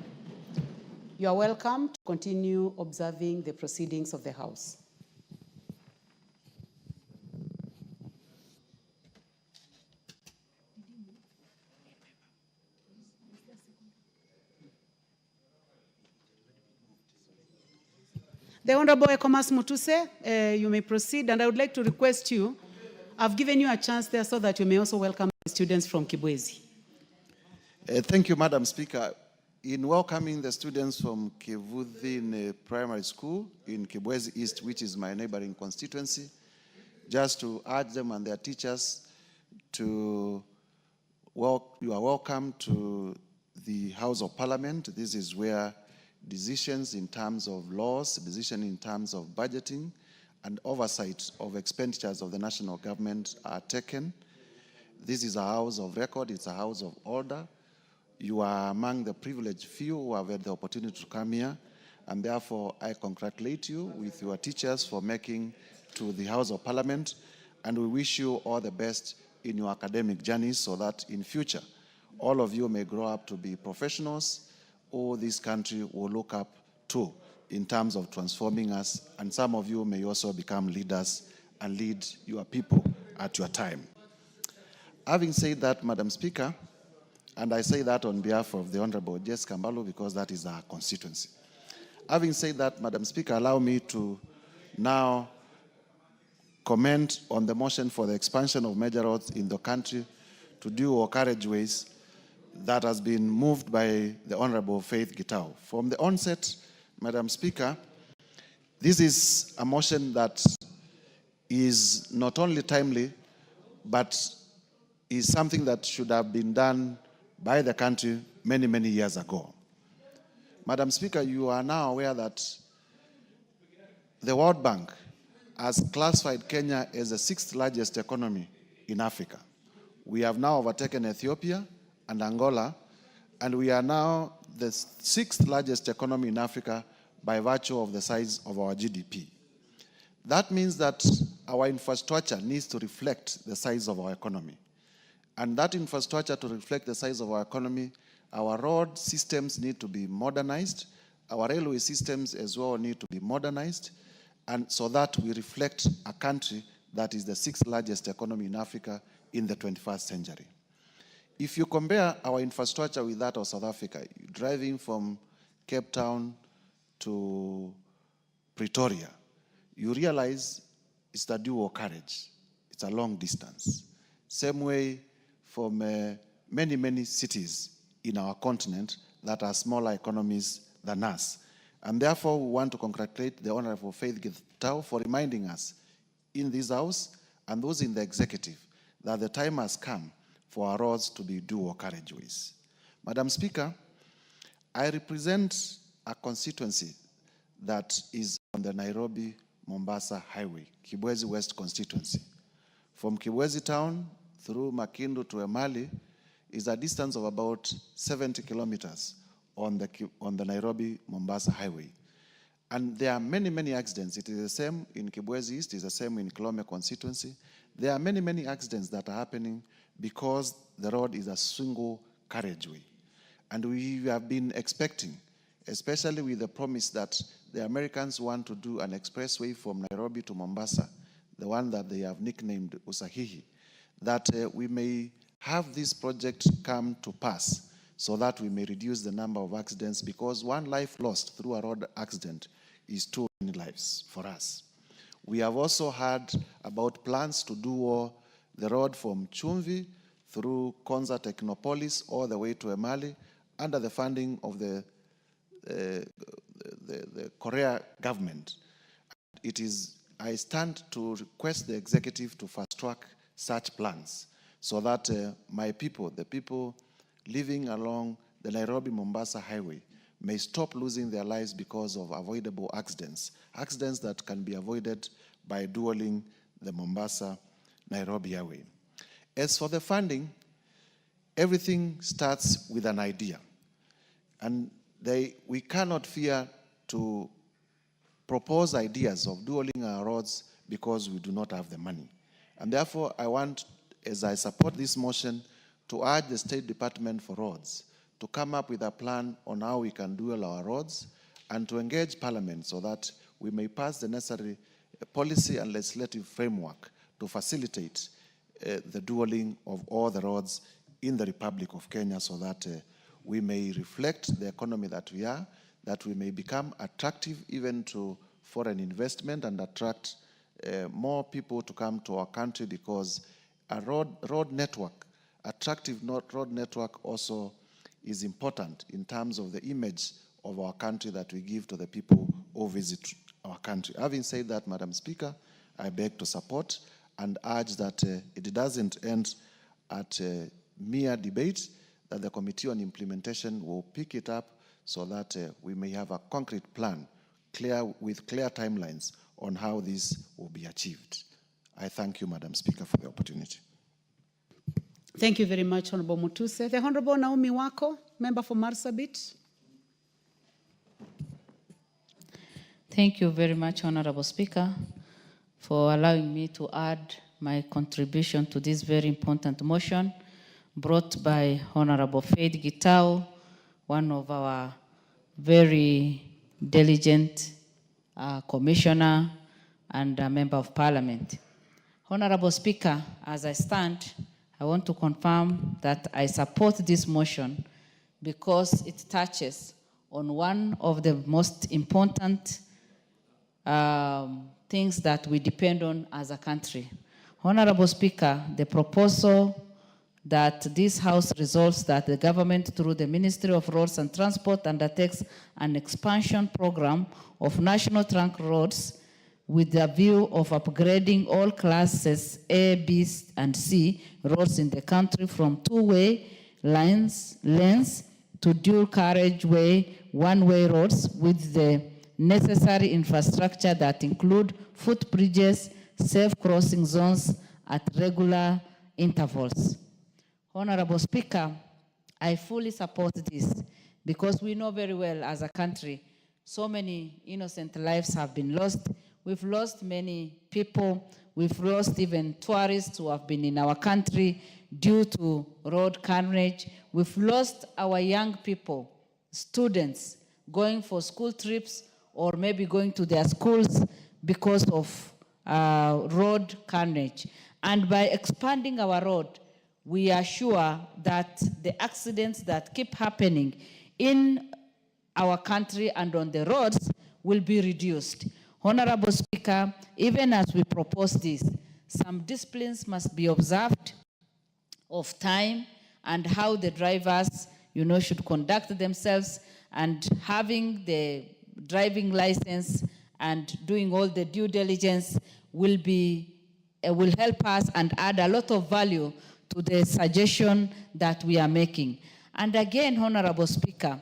You are welcome to continue observing the proceedings of the House. The Honorable Ekomas Mutuse, you may proceed, and I would like to request you, I've given you a chance there so that you may also welcome the students from Kibwezi. Thank you, Madam Speaker. In welcoming the students from Kivuthine Primary School in Kibwezi East, which is my neighboring constituency, just to urge them and their teachers to, you are welcome to the House of Parliament. This is where decisions in terms of laws, decisions in terms of budgeting, and oversight of expenditures of the national government are taken. This is a house of record, it's a house of order. You are among the privileged few who have had the opportunity to come here, and therefore I congratulate you with your teachers for making to the House of Parliament, and we wish you all the best in your academic journeys so that in future all of you may grow up to be professionals who this country will look up to in terms of transforming us, and some of you may also become leaders and lead your people at your time. Having said that, Madam Speaker, and I say that on behalf of the Honorable Jess Kambalu because that is our constituency. Having said that, Madam Speaker, allow me to now comment on the motion for the expansion of major roads in the country to dual carriageways that has been moved by the Honorable Faith Gitau. From the onset, Madam Speaker, this is a motion that is not only timely, but is something that should have been done by the country many, many years ago. Madam Speaker, you are now aware that the World Bank has classified Kenya as the 6th largest economy in Africa. We have now overtaken Ethiopia and Angola, and we are now the 6th largest economy in Africa by virtue of the size of our GDP. That means that our infrastructure needs to reflect the size of our economy. And that infrastructure to reflect the size of our economy, our road systems need to be modernized, our railway systems as well need to be modernized, and so that we reflect a country that is the 6th largest economy in Africa in the 21st century. If you compare our infrastructure with that of South Africa, driving from Cape Town to Pretoria, you realize it's a dual carriage. It's a long distance. Same way from many, many cities in our continent that are smaller economies than us. And therefore, we want to congratulate the Honorable Faith Gitau for reminding us in this House and those in the executive that the time has come for our roads to be dual carriageways. Madam Speaker, I represent a constituency that is on the Nairobi-Mombasa Highway, Kibwezi West constituency. From Kibwezi town through Makindu to Emali is a distance of about 70 kilometers on the Nairobi-Mombasa highway. And there are many, many accidents. It is the same in Kibwezi East, it is the same in Kilome constituency. There are many, many accidents that are happening because the road is a single carriageway. And we have been expecting, especially with the promise that the Americans want to do an expressway from Nairobi to Mombasa, the one that they have nicknamed Usahihi, that we may have this project come to pass so that we may reduce the number of accidents, because one life lost through a road accident is too many lives for us. We have also heard about plans to do the road from Chumvi through Konza Technopolis all the way to Emali under the funding of the Korea government. I stand to request the executive to fast track such plans so that my people, the people living along the Nairobi-Mombasa highway, may stop losing their lives because of avoidable accidents that can be avoided by dualing the Mombasa-Nairobi highway. As for the funding, everything starts with an idea. And we cannot fear to propose ideas of dualing our roads because we do not have the money. And therefore, I want, as I support this motion, to urge the State Department for Roads to come up with a plan on how we can dual our roads and to engage Parliament so that we may pass the necessary policy and legislative framework to facilitate the dualing of all the roads in the Republic of Kenya so that we may reflect the economy that we are, that we may become attractive even to foreign investment and attract more people to come to our country, because a road network, attractive road network also is important in terms of the image of our country that we give to the people who visit our country. Having said that, Madam Speaker, I beg to support and urge that it doesn't end at mere debate, that the Committee on Implementation will pick it up so that we may have a concrete plan with clear timelines on how this will be achieved. I thank you, Madam Speaker, for the opportunity. Thank you very much, Honorable Mutuse. The Honorable Naomi Wako, member for Marsabit. Thank you very much, Honorable Speaker, for allowing me to add my contribution to this very important motion brought by Honorable Faith Gitau, one of our very diligent commissioner and a member of Parliament. Honorable Speaker, as I stand, I want to confirm that I support this motion because it touches on one of the most important things that we depend on as a country. Honorable Speaker, the proposal that this House resolves that the government, through the Ministry of Roads and Transport, undertakes an expansion program of national trunk roads with the view of upgrading all classes A, B, and C roads in the country from two-way lanes to dual carriageway, one-way roads with the necessary infrastructure that include footbridges, safe crossing zones at regular intervals. Honorable Speaker, I fully support this because we know very well as a country, so many innocent lives have been lost. We've lost many people. We've lost even tourists who have been in our country due to road carnage. We've lost our young people, students, going for school trips or maybe going to their schools because of road carnage. And by expanding our road, we are sure that the accidents that keep happening in our country and on the roads will be reduced. Honorable Speaker, even as we propose this, some disciplines must be observed of time and how the drivers, should conduct themselves, and having the driving license and doing all the due diligence will help us and add a lot of value to the suggestion that we are making. And again, Honorable Speaker,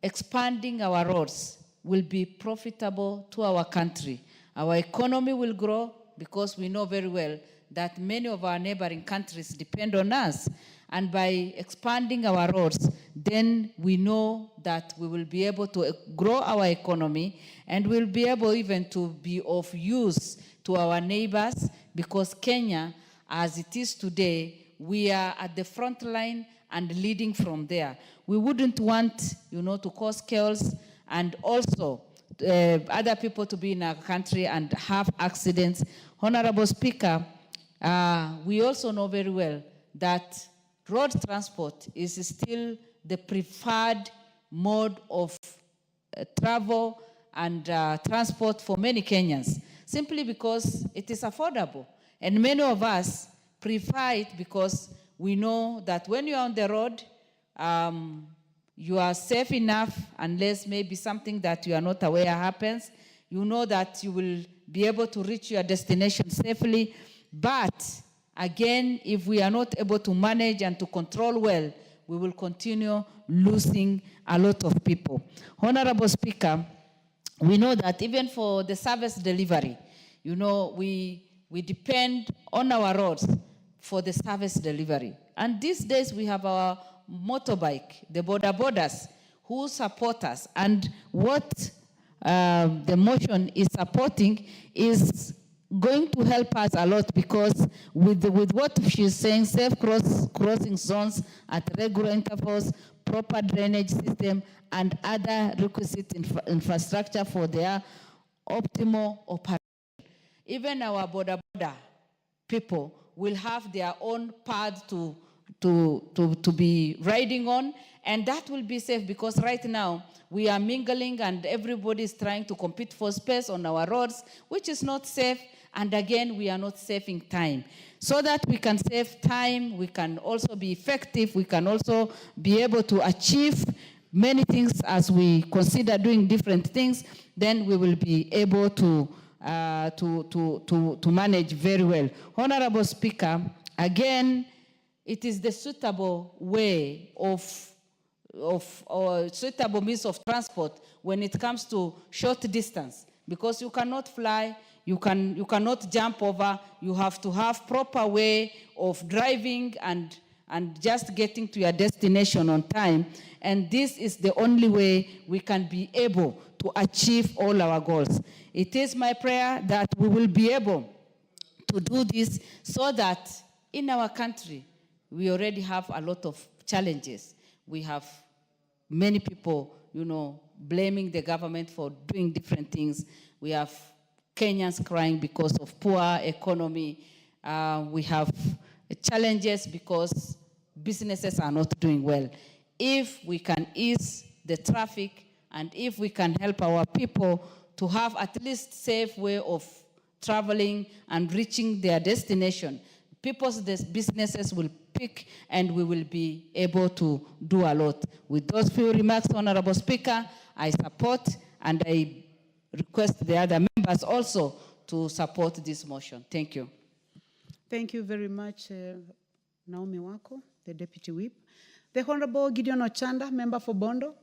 expanding our roads will be profitable to our country. Our economy will grow because we know very well that many of our neighboring countries depend on us. And by expanding our roads, then we know that we will be able to grow our economy, and we'll be able even to be of use to our neighbors, because Kenya, as it is today, we are at the front line and leading from there. We wouldn't want, to cause chaos and also other people to be in our country and have accidents. Honorable Speaker, we also know very well that road transport is still the preferred mode of travel and transport for many Kenyans, simply because it is affordable. And many of us prefer it because we know that when you're on the road, you are safe enough, unless maybe something that you are not aware happens. You know that you will be able to reach your destination safely. But again, if we are not able to manage and to control well, we will continue losing a lot of people. Honorable Speaker, we know that even for the service delivery, we depend on our roads for the service delivery. And these days we have our motorbike, the borders, who support us. And what the motion is supporting is going to help us a lot, because with what she's saying, safe crossing zones at regular intervals, proper drainage system, and other requisite infrastructure for their optimal operation. Even our border people will have their own path to be riding on, and that will be safe, because right now we are mingling and everybody is trying to compete for space on our roads, which is not safe, and again, we are not saving time. So that we can save time, we can also be effective, we can also be able to achieve many things as we consider doing different things, then we will be able to manage very well. Honorable Speaker, again, it is the suitable way or suitable means of transport when it comes to short distance, because you cannot fly, you cannot jump over, you have to have proper way of driving and just getting to your destination on time. And this is the only way we can be able to achieve all our goals. It is my prayer that we will be able to do this, so that in our country, we already have a lot of challenges. We have many people, blaming the government for doing different things. We have Kenyans crying because of poor economy. We have challenges because businesses are not doing well. If we can ease the traffic, and if we can help our people to have at least safe way of traveling and reaching their destination, people's businesses will pick, and we will be able to do a lot. With those few remarks, Honorable Speaker, I support, and I request the other members also to support this motion. Thank you. Thank you very much, Naomi Wako, the Deputy Whip. The Honorable Gideon Ochanda, member for Bondo.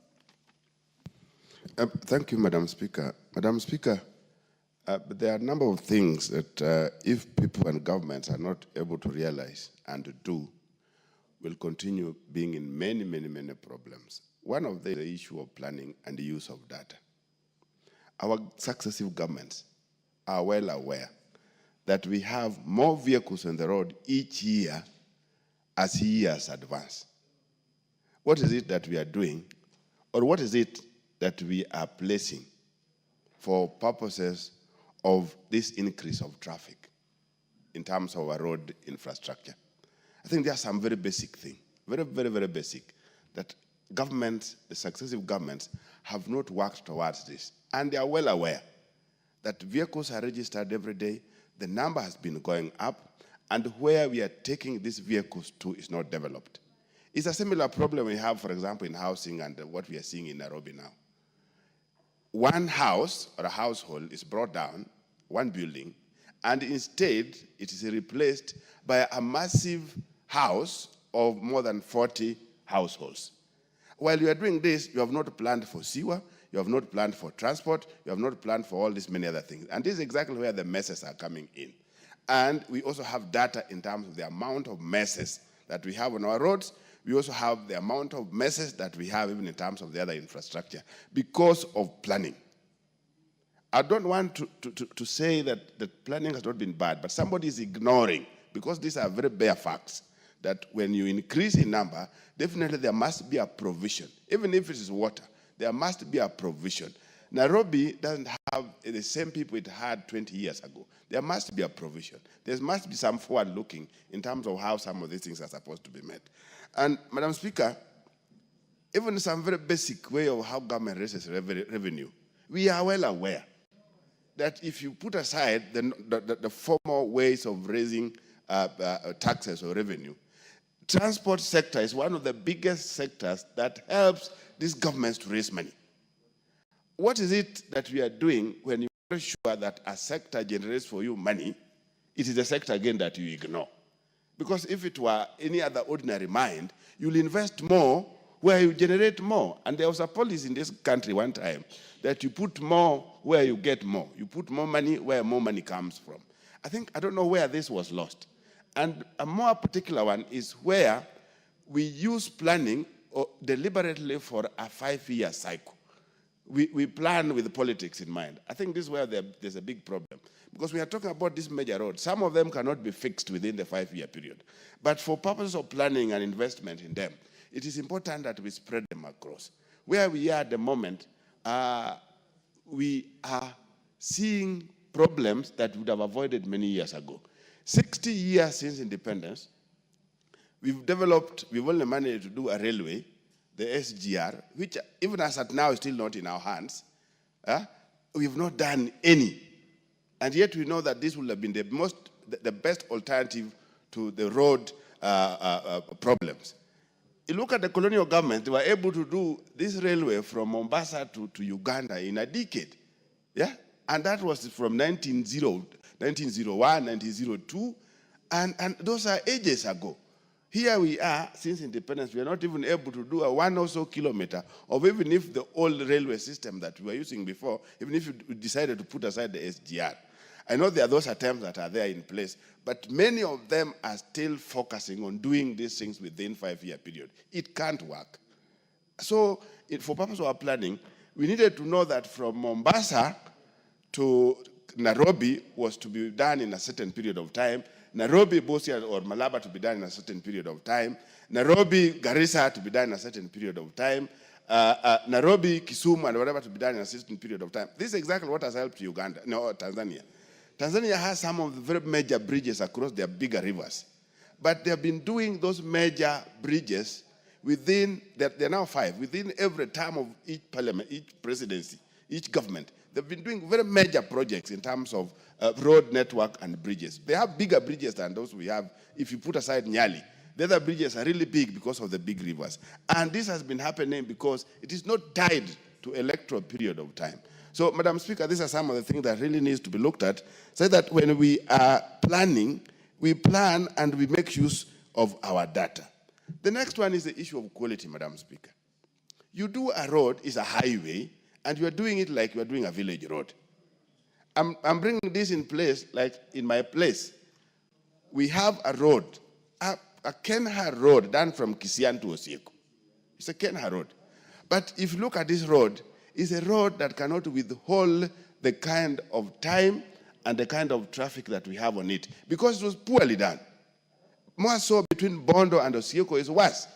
Thank you, Madam Speaker. Madam Speaker, there are a number of things that if people and governments are not able to realize and do, will continue being in many, many, many problems. One of them is the issue of planning and the use of data. Our successive governments are well aware that we have more vehicles on the road each year as years advance. What is it that we are doing, or what is it that we are placing for purposes of this increase of traffic in terms of our road infrastructure? I think there are some very basic things, very, very, very basic, that governments, the successive governments, have not worked towards this. And they are well aware that vehicles are registered every day, the number has been going up, and where we are taking these vehicles to is not developed. It's a similar problem we have, for example, in housing and what we are seeing in Nairobi now. One house or a household is brought down, one building, and instead it is replaced by a massive house of more than 40 households. While you are doing this, you have not planned for sewer, you have not planned for transport, you have not planned for all these many other things. And this is exactly where the messes are coming in. And we also have data in terms of the amount of messes that we have on our roads. We also have the amount of messes that we have even in terms of the other infrastructure because of planning. I don't want to say that the planning has not been bad, but somebody is ignoring, because these are very bare facts, that when you increase in number, definitely there must be a provision. Even if it is water, there must be a provision. Nairobi doesn't have the same people it had 20 years ago. There must be a provision. There must be some forward looking in terms of how some of these things are supposed to be met. And Madam Speaker, even some very basic way of how government raises revenue, we are well aware that if you put aside the formal ways of raising taxes or revenue, transport sector is one of the biggest sectors that helps these governments to raise money. What is it that we are doing when you are sure that a sector generates for you money? It is a sector again that you ignore. Because if it were any other ordinary mind, you'll invest more where you generate more. And there was a policy in this country one time that you put more where you get more. You put more money where more money comes from. I don't know where this was lost. And a more particular one is where we use planning deliberately for a 5-year cycle. We plan with politics in mind. I think this is where there's a big problem. Because we are talking about these major roads. Some of them cannot be fixed within the 5-year period. But for purposes of planning and investment in them, it is important that we spread them across. Where we are at the moment, we are seeing problems that we would have avoided many years ago. 60 years since independence, we've only managed to do a railway, the SGR, which even as at now is still not in our hands. We've not done any. And yet we know that this would have been the best alternative to the road problems. You look at the colonial government, they were able to do this railway from Mombasa to Uganda in a decade. Yeah? And that was from 1901, 1902, and those are ages ago. Here we are, since independence, we are not even able to do a 1 or so kilometer of even if the old railway system that we were using before, even if we decided to put aside the SGR. I know there are those attempts that are there in place, but many of them are still focusing on doing these things within 5-year period. It can't work. So for purpose of our planning, we needed to know that from Mombasa to Nairobi was to be done in a certain period of time, Nairobi, Busia, or Malaba to be done in a certain period of time, Nairobi, Garissa to be done in a certain period of time, Nairobi, Kisumu, and whatever to be done in a certain period of time. This is exactly what has helped Tanzania. Tanzania has some of the very major bridges across their bigger rivers. But they have been doing those major bridges within, there are now 5, within every term of each parliament, each presidency, each government. They've been doing very major projects in terms of road network and bridges. They have bigger bridges than those we have. If you put aside Nyali, the other bridges are really big because of the big rivers. And this has been happening because it is not tied to electoral period of time. So, Madam Speaker, these are some of the things that really needs to be looked at, so that when we are planning, we plan and we make use of our data. The next one is the issue of quality, Madam Speaker. You do a road, is a highway, and you are doing it like you are doing a village road. I'm bringing this in place, like in my place. We have a road, a Kenha road done from Kisian to Osieko. It's a Kenha road. But if you look at this road, it's a road that cannot withhold the kind of time and the kind of traffic that we have on it, because it was poorly done. More so between Bondo and Osieko is worse.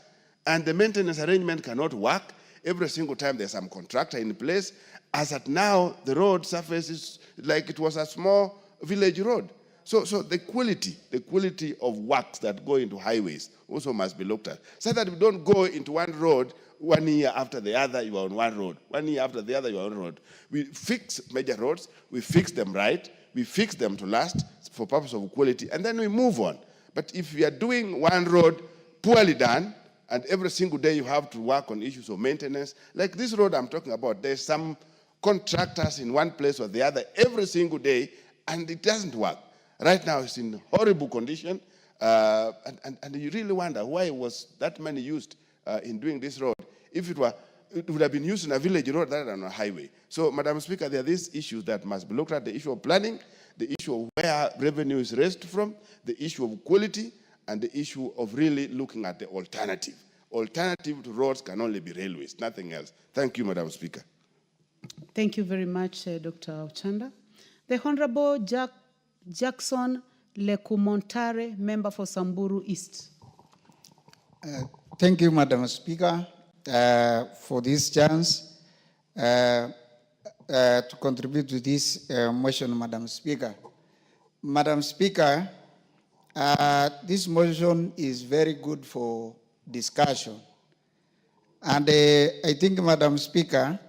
And the maintenance arrangement cannot work. Every single time there's some contractor in place. As at now, the road surface is like it was a small village road. So the quality of works that go into highways also must be looked at, so that we don't go into one road 1 year after the other, you are on one road. 1 year after the other, you are on a road. We fix major roads, we fix them right, we fix them to last for purpose of quality, and then we move on. But if we are doing one road poorly done, and every single day you have to work on issues of maintenance, like this road I'm talking about, there's some contractors in one place or the other every single day, and it doesn't work. Right now it's in horrible condition, and you really wonder why was that money used in doing this road. If it would have been used in a village road rather than a highway. So, Madam Speaker, there are these issues that must be looked at, the issue of planning, the issue of where revenue is raised from, the issue of quality, and the issue of really looking at the alternative. Alternative to roads can only be railways, nothing else. Thank you, Madam Speaker. Thank you very much, Dr. Ochanda. The Honorable Jackson Lekumontare, member for Samburu East. Thank you, Madam Speaker, for this chance to contribute to this motion, Madam Speaker. Madam Speaker, this motion is very good for discussion. And I think, Madam Speaker,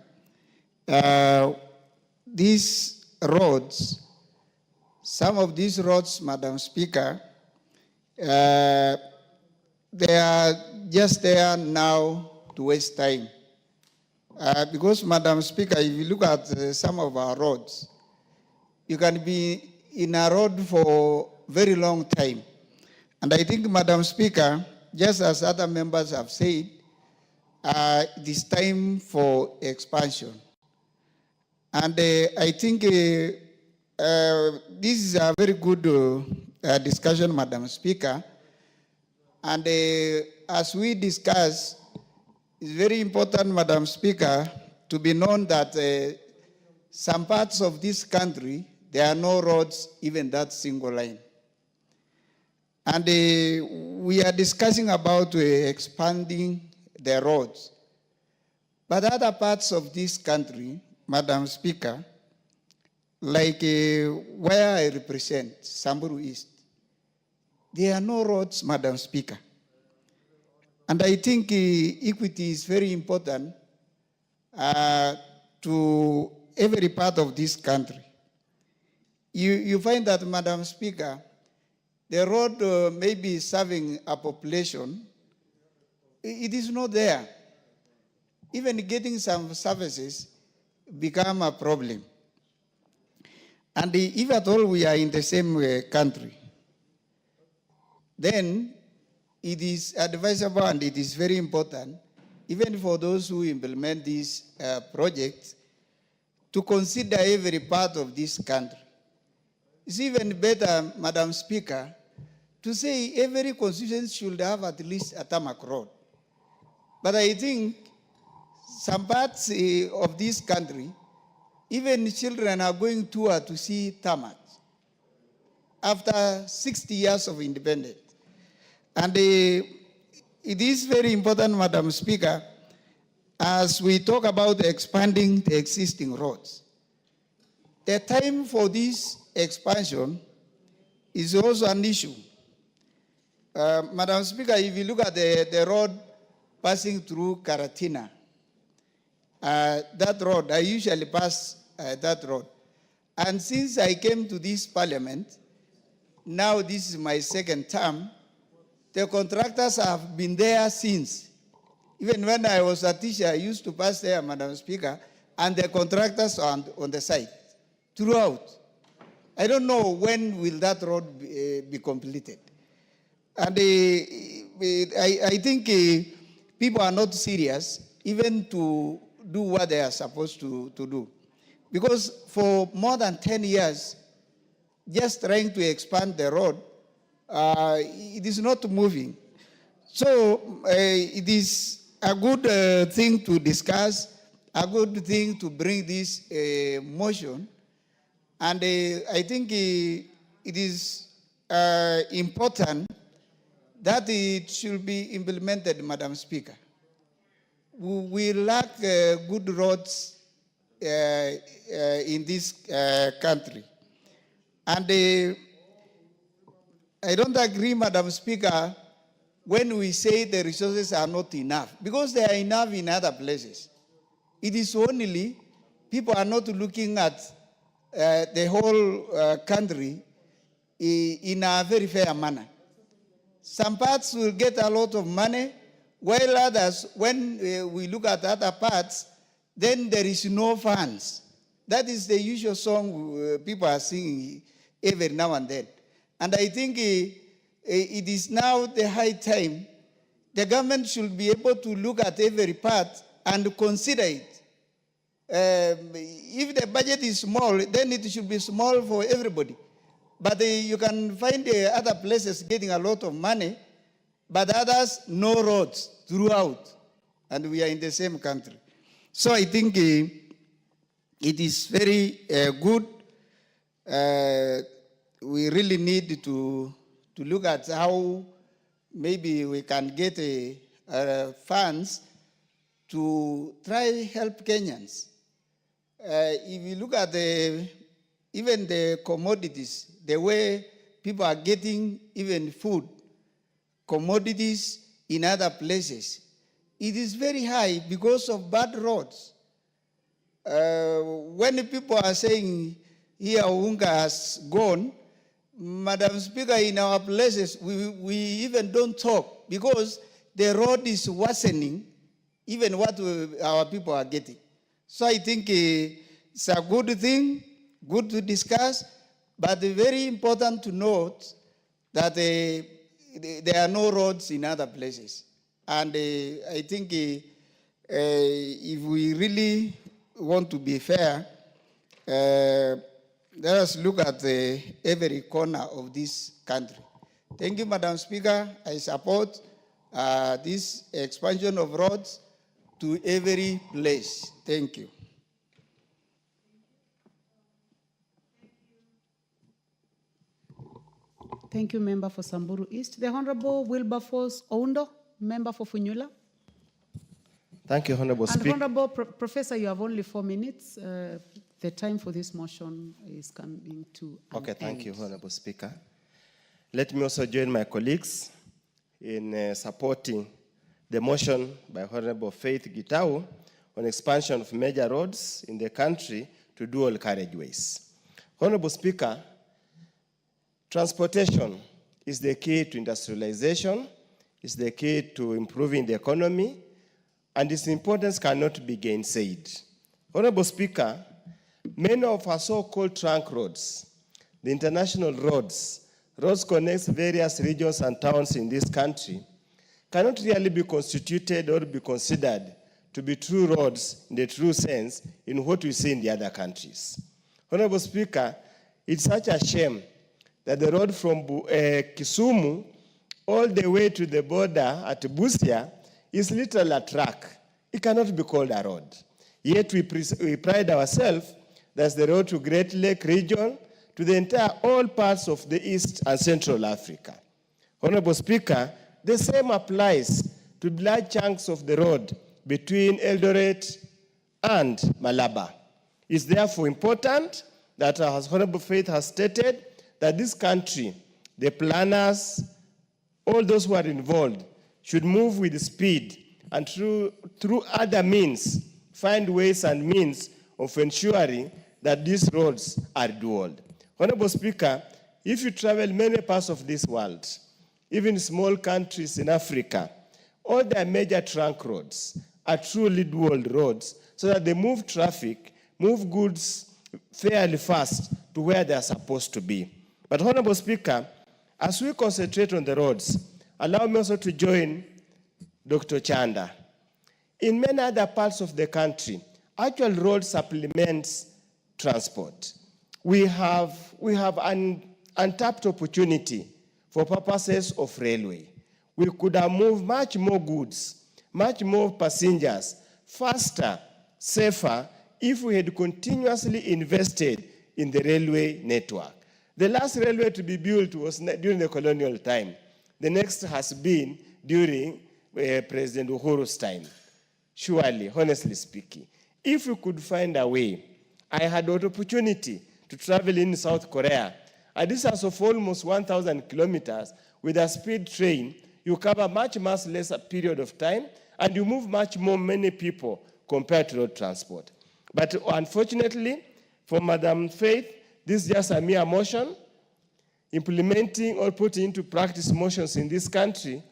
these roads, some of these roads, Madam Speaker, they are just there now to waste time. Because, Madam Speaker, if you look at some of our roads, you can be in a road for a very long time. And I think, Madam Speaker, just as other members have said, it is time for expansion. And I think this is a very good discussion, Madam Speaker. And as we discuss, it's very important, Madam Speaker, to be known that some parts of this country, there are no roads, even that single line. And we are discussing about expanding the roads. But other parts of this country, Madam Speaker, like where I represent, Samburu East, there are no roads, Madam Speaker. And I think equity is very important to every part of this country. You find that, Madam Speaker, the road may be serving a population, it is not there. Even getting some services become a problem. And if at all we are in the same country, then it is advisable and it is very important, even for those who implement these projects, to consider every part of this country. It's even better, Madam Speaker, to say every constituency should have at least a tarmac road. But I think some parts of this country, even children are going to see tarmac after 60 years of independence. And it is very important, Madam Speaker, as we talk about expanding the existing roads. The time for this expansion is also an issue. Madam Speaker, if you look at the road passing through Karatina, that road, I usually pass that road. And since I came to this parliament, now this is my second term, the contractors have been there since. Even when I was a teacher, I used to pass there, Madam Speaker, and the contractors are on the site throughout. I don't know when will that road be completed. And I think people are not serious even to do what they are supposed to do. Because for more than 10 years, just trying to expand the road, it is not moving. So it is a good thing to discuss, a good thing to bring this motion. And I think it is important that it should be implemented, Madam Speaker. We lack good roads in this country. And I don't agree, Madam Speaker, when we say the resources are not enough, because they are enough in other places. It is only people are not looking at the whole country in a very fair manner. Some parts will get a lot of money, while others, when we look at other parts, then there is no funds. That is the usual song people are singing every now and then. And I think it is now the high time the government should be able to look at every part and consider it. If the budget is small, then it should be small for everybody. But you can find other places getting a lot of money, but others no roads throughout, and we are in the same country. So I think it is very good. We really need to look at how maybe we can get funds to try help Kenyans. If you look at even the commodities, the way people are getting even food, commodities in other places, it is very high because of bad roads. When people are saying here Unga has gone, Madam Speaker, in our places, we even don't talk because the road is worsening even what our people are getting. So I think it's a good thing, good to discuss, but very important to note that there are no roads in other places. And I think if we really want to be fair, let us look at every corner of this country. Thank you, Madam Speaker. I support this expansion of roads to every place. Thank you. Thank you, Member for Samburu East. The Honorable Wilberforce Oundo, Member for Funyula. Thank you, Honorable Speaker. And Honorable Professor, you have only 4 minutes. The time for this motion is coming to an Okay, thank end. you, Honorable Speaker. Let me also join my colleagues in supporting the motion by Honorable Faith Gitau on expansion of major roads in the country to dual carriageways. Honorable Speaker, transportation is the key to industrialization, is the key to improving the economy, and its importance cannot be gainsaid. Honorable Speaker, many of our so-called trunk roads, the international roads connect various regions and towns in this country, cannot really be constituted or be considered to be true roads in the true sense in what we see in the other countries. Honorable Speaker, it's such a shame that the road from Kisumu all the way to the border at Busia is literally a track. It cannot be called a road. Yet we pride ourselves that's the road to Great Lake region, to the entire all parts of the East and Central Africa. Honorable Speaker, the same applies to large chunks of the road between Eldoret and Malaba. It's therefore important that, as Honorable Faith has stated, that this country, the planners, all those who are involved, should move with speed and through other means, find ways and means of ensuring that these roads are dual. Honorable Speaker, if you travel many parts of this world, even small countries in Africa, all their major trunk roads are truly dual roads so that they move traffic, move goods fairly fast to where they are supposed to be. But Honorable Speaker, as we concentrate on the roads, allow me also to join Dr. Chanda. In many other parts of the country, actual road supplements transport. We have an untapped opportunity for purposes of railway. We could have moved much more goods, much more passengers, faster, safer, if we had continuously invested in the railway network. The last railway to be built was during the colonial time. The next has been during President Uhuru's time. Surely, honestly speaking, if we could find a way, I had an opportunity to travel in South Korea, a distance of almost 1,000 kilometers with a speed train. You cover much less period of time, and you move many people compared to road transport. But unfortunately, for Madam Faith, this is just a mere motion. Implementing or putting into practice motions in this country,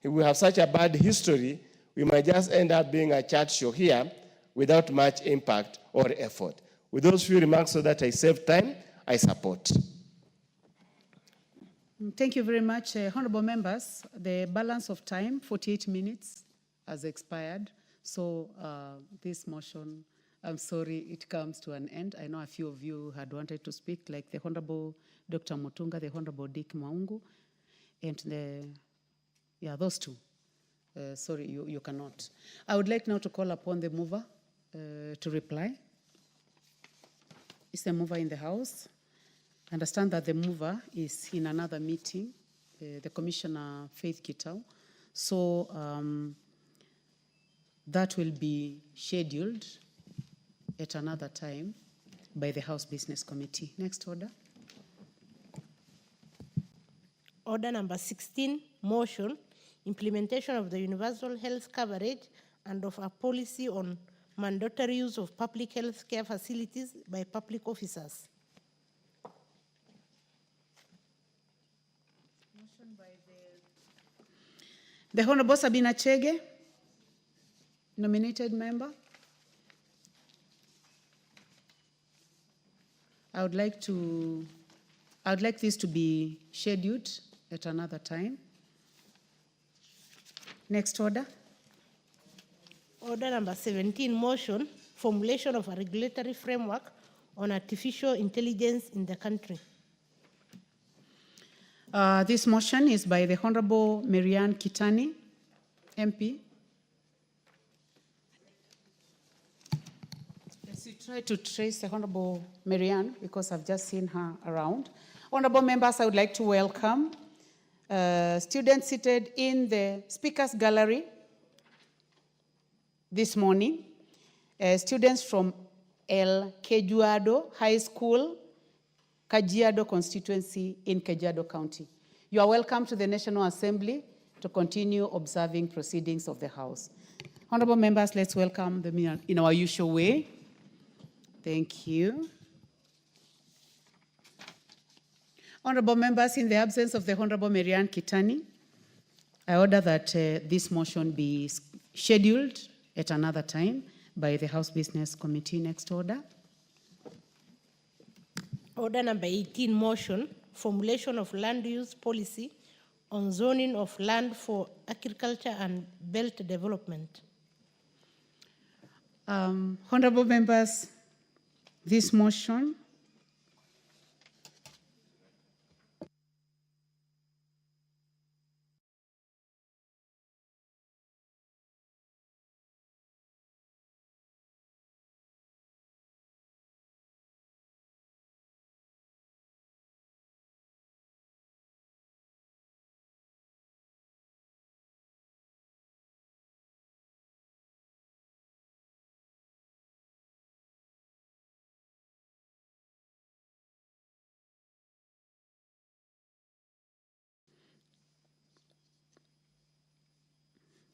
if we have such a bad history, we might just end up being a chat show here without much impact or effort. With those few remarks so that I save time, I support. Thank you very much, honorable members. The balance of time, 48 minutes, has expired. So this motion I'm sorry it comes to an end. I know a few of you had wanted to speak, like the Honorable Dr. Mutunga, the Honorable Dick Maungu, and those two. Sorry, you cannot. I would like now to call upon the mover to reply. Is the mover in the house? I understand that the mover is in another meeting, the Commissioner Faith Kitau. So that will be scheduled at another time by the House Business Committee. Next order. Order number 16, motion, implementation of the universal health coverage and of a policy on mandatory use of public health care facilities by public officers. Motion by the Honorable Sabina Chege, nominated member. I would like this to be scheduled at another time. Next order. Order number 17, motion, formulation of a regulatory framework on artificial intelligence in the country. This motion is by the Honorable Marianne Kitani, MP. Let's try to trace the Honorable Marianne because I've just seen her around. Honorable members, I would like to welcome students seated in the Speakers Gallery this morning, students from El Kejuado High School, Kajiado constituency in Kajiado County. You are welcome to the National Assembly to continue observing proceedings of the House. Honorable members, let's welcome them in our usual way. Thank you. Honorable members, in the absence of the Honorable Marianne Kitani, I order that this motion be scheduled at another time by the House Business Committee. Next order. Order number 18, motion, formulation of land use policy on zoning of land for agriculture and belt development. Honorable members, this motion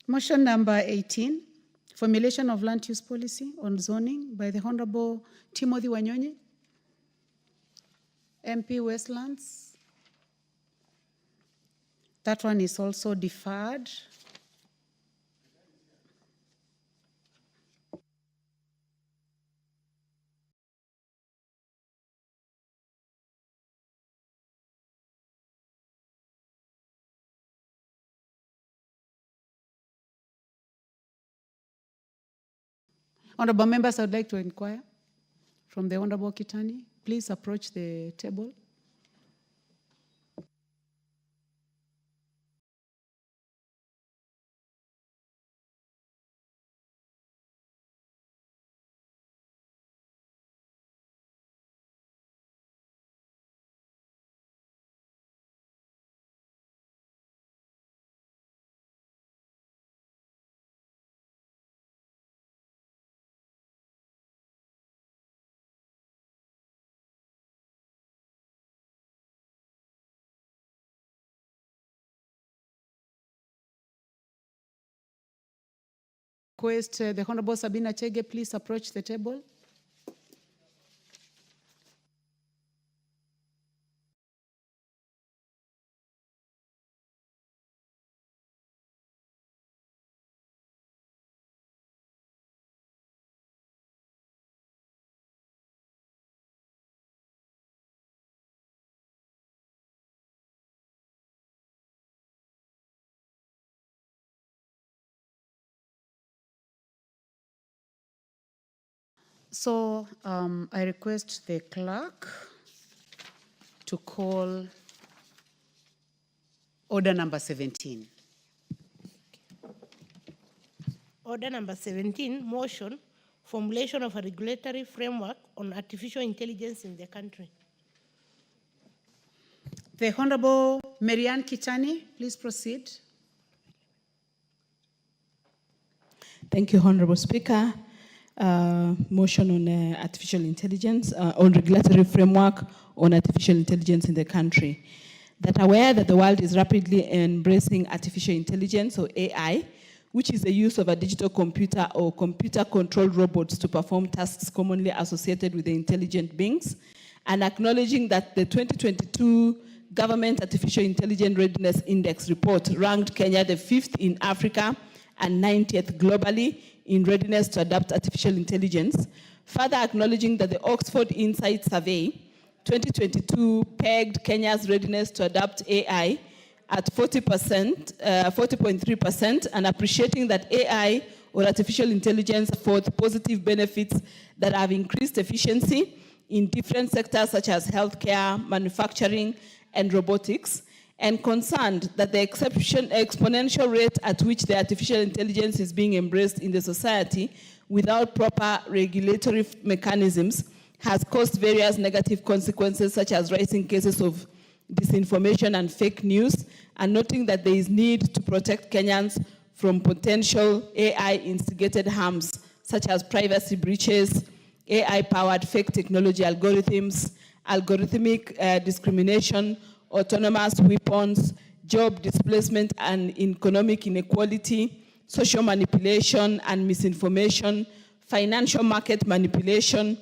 motion number 18, formulation of land use policy on zoning by the Honorable Timothy Wanyonyi, MP Westlands. That one is also deferred. Honorable members, I would like to inquire from the Honorable Kitani. Please approach the table. Request the Honorable Sabina Chege, please approach the table. So I request the clerk to call order number 17. Order number 17, motion, formulation of a regulatory framework on artificial intelligence in the country. The Honorable Marianne Kitani, please proceed. Thank you, Honorable Speaker. Motion on artificial intelligence, on regulatory framework on artificial intelligence in the country. That aware that the world is rapidly embracing artificial intelligence, or AI, which is the use of a digital computer or computer-controlled robots to perform tasks commonly associated with the intelligent beings, and acknowledging that the 2022 Government Artificial Intelligence Readiness Index report ranked Kenya the 5th in Africa and 90th globally in readiness to adopt artificial intelligence. Further acknowledging that the Oxford Insight Survey 2022 pegged Kenya's readiness to adopt AI at 40.3%, and appreciating that AI, or artificial intelligence, for the positive benefits that have increased efficiency in different sectors such as healthcare, manufacturing, and robotics, and concerned that the exponential rate at which the artificial intelligence is being embraced in the society without proper regulatory mechanisms has caused various negative consequences, such as rising cases of disinformation and fake news, and noting that there is need to protect Kenyans from potential AI-instigated harms, such as privacy breaches, AI-powered fake technology algorithms, algorithmic discrimination, autonomous weapons, job displacement and economic inequality, social manipulation and misinformation, financial market manipulation,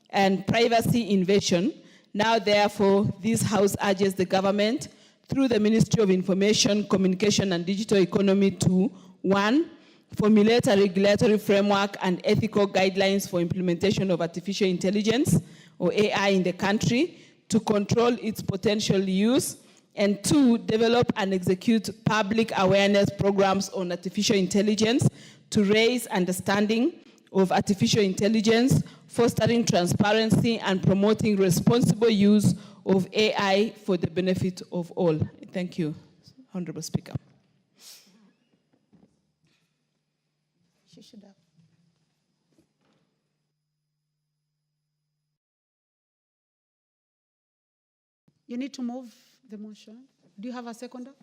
and privacy invasion. Now, therefore, this House urges the government, through the Ministry of Information, Communication and Digital Economy, to 1, formulate a regulatory framework and ethical guidelines for implementation of artificial intelligence, or AI, in the country to control its potential use, and 2, develop and execute public awareness programs on artificial intelligence to raise understanding of artificial intelligence, fostering transparency and promoting responsible use of AI for the benefit of all. Thank you, Honorable Speaker. You need to move the motion. Do you have a seconder?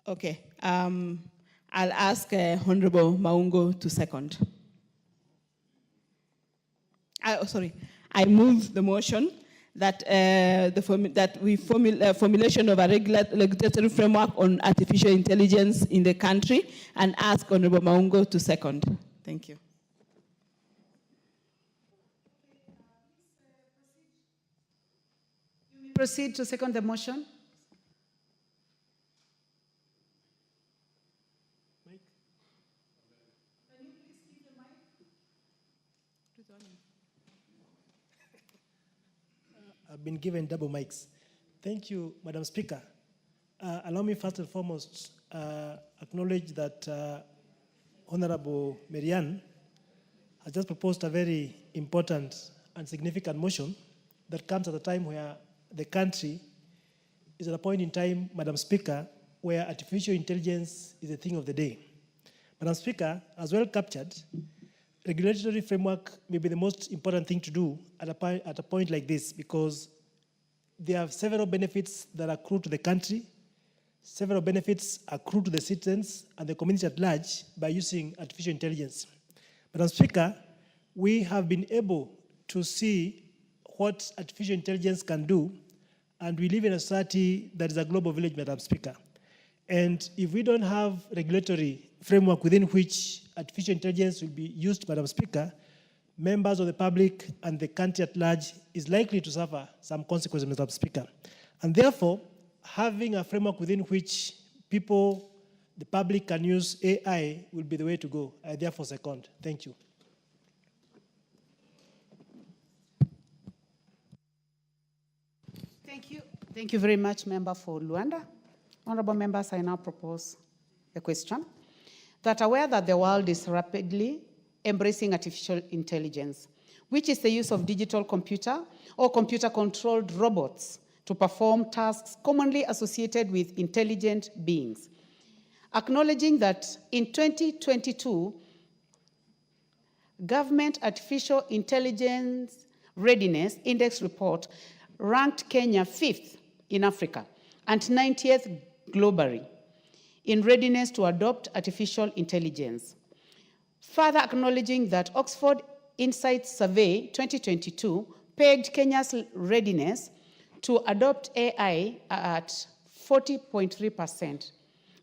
Okay. I'll ask Honorable Maungo to second. I move the motion that formulation of a regulatory framework on artificial intelligence in the country, and ask Honorable Maungo to second. Thank you. Proceed to second the motion. I've been given double mics. Thank you, Madam Speaker. Allow me first and foremost acknowledge that Honorable Marianne has just proposed a very important and significant motion that comes at a time where the country is at a point in time, Madam Speaker, where artificial intelligence is a thing of the day. Madam Speaker, as well captured, regulatory framework may be the most important thing to do at a point like this, because there are several benefits that accrue to the country, several benefits accrue to the citizens and the community at large by using artificial intelligence. Madam Speaker, we have been able to see what artificial intelligence can do, and we live in a society that is a global village, Madam Speaker. And if we don't have regulatory framework within which artificial intelligence will be used, Madam Speaker, members of the public and the country at large is likely to suffer some consequences, Madam Speaker. And therefore, having a framework within which people, the public, can use AI will be the way to go. I therefore second. Thank you. Thank you. Thank you very much, Member for Luanda. Honorable members, I now propose the question that aware that the world is rapidly embracing artificial intelligence, which is the use of digital computer or computer-controlled robots to perform tasks commonly associated with intelligent beings. Acknowledging that in 2022, Government Artificial Intelligence Readiness Index report ranked Kenya 5th in Africa and 90th globally in readiness to adopt artificial intelligence. Further acknowledging that Oxford Insights Survey 2022 pegged Kenya's readiness to adopt AI at 40.3%,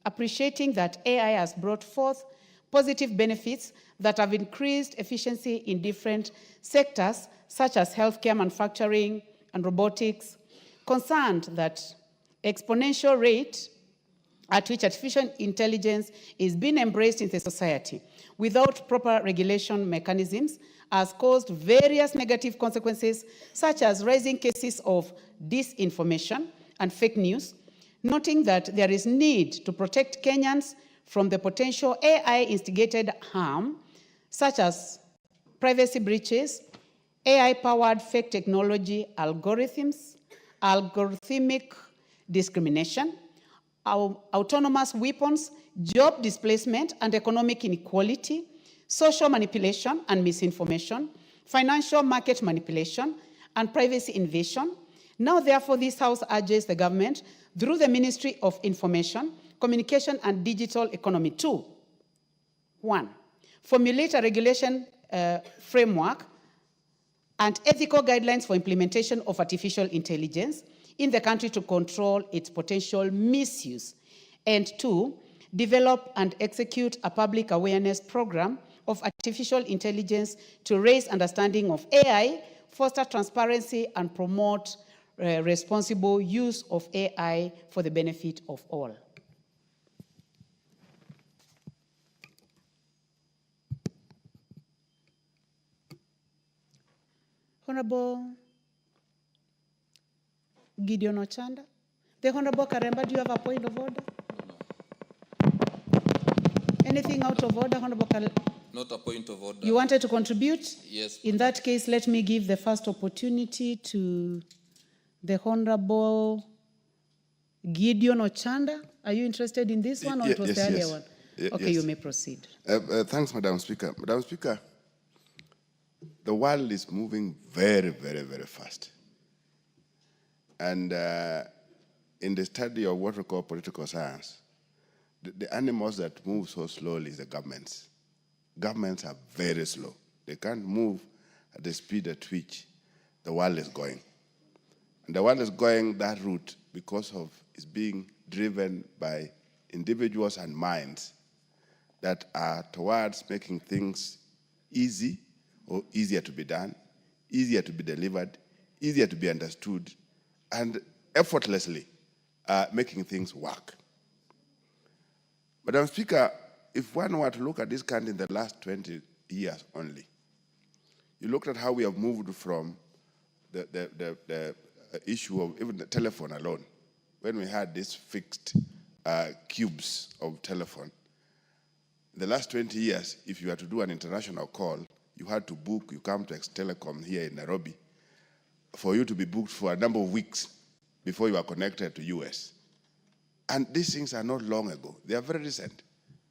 appreciating that AI has brought forth positive benefits that have increased efficiency in different sectors such as healthcare, manufacturing, and robotics, concerned that exponential rate at which artificial intelligence is being embraced in the society without proper regulation mechanisms has caused various negative consequences, such as rising cases of disinformation and fake news, noting that there is need to protect Kenyans from the potential AI-instigated harm, such as privacy breaches, AI-powered fake technology algorithms, algorithmic discrimination, autonomous weapons, job displacement and economic inequality, social manipulation and misinformation, financial market manipulation, and privacy invasion. Now, therefore, this House urges the government, through the Ministry of Information, Communication and Digital Economy to, 1, formulate a regulation framework and ethical guidelines for implementation of artificial intelligence in the country to control its potential misuse, and 2, develop and execute a public awareness program of artificial intelligence to raise understanding of AI, foster transparency, and promote responsible use of AI for the benefit of all. Honorable Gideon Ochanda. The Honorable Karemba, do you have a point of order? Anything out of order, Honorable Karemba? Not a point of order. You wanted to contribute? Yes. In that case, let me give the first opportunity to the Honorable Gideon Ochanda. Are you interested in this one, or it was the earlier one? Okay, yes. you may proceed. Thanks, Madam Speaker. Madam Speaker, the world is moving very, very, very fast. And in the study of what we call political science, the animals that move so slowly is the governments. Governments are very slow. They can't move at the speed at which the world is going. And the world is going that route because of it's being driven by individuals and minds that are towards making things easy or easier to be done, easier to be delivered, easier to be understood, and effortlessly making things work. Madam Speaker, if one were to look at this country in the last 20 years only, you looked at how we have moved from the issue of even the telephone alone, when we had these fixed cubes of telephone. In the last 20 years, if you had to do an international call, you had to book, you come to Ex-Telecom here in Nairobi, for you to be booked for a number of weeks before you are connected to US. And these things are not long ago. They are very recent.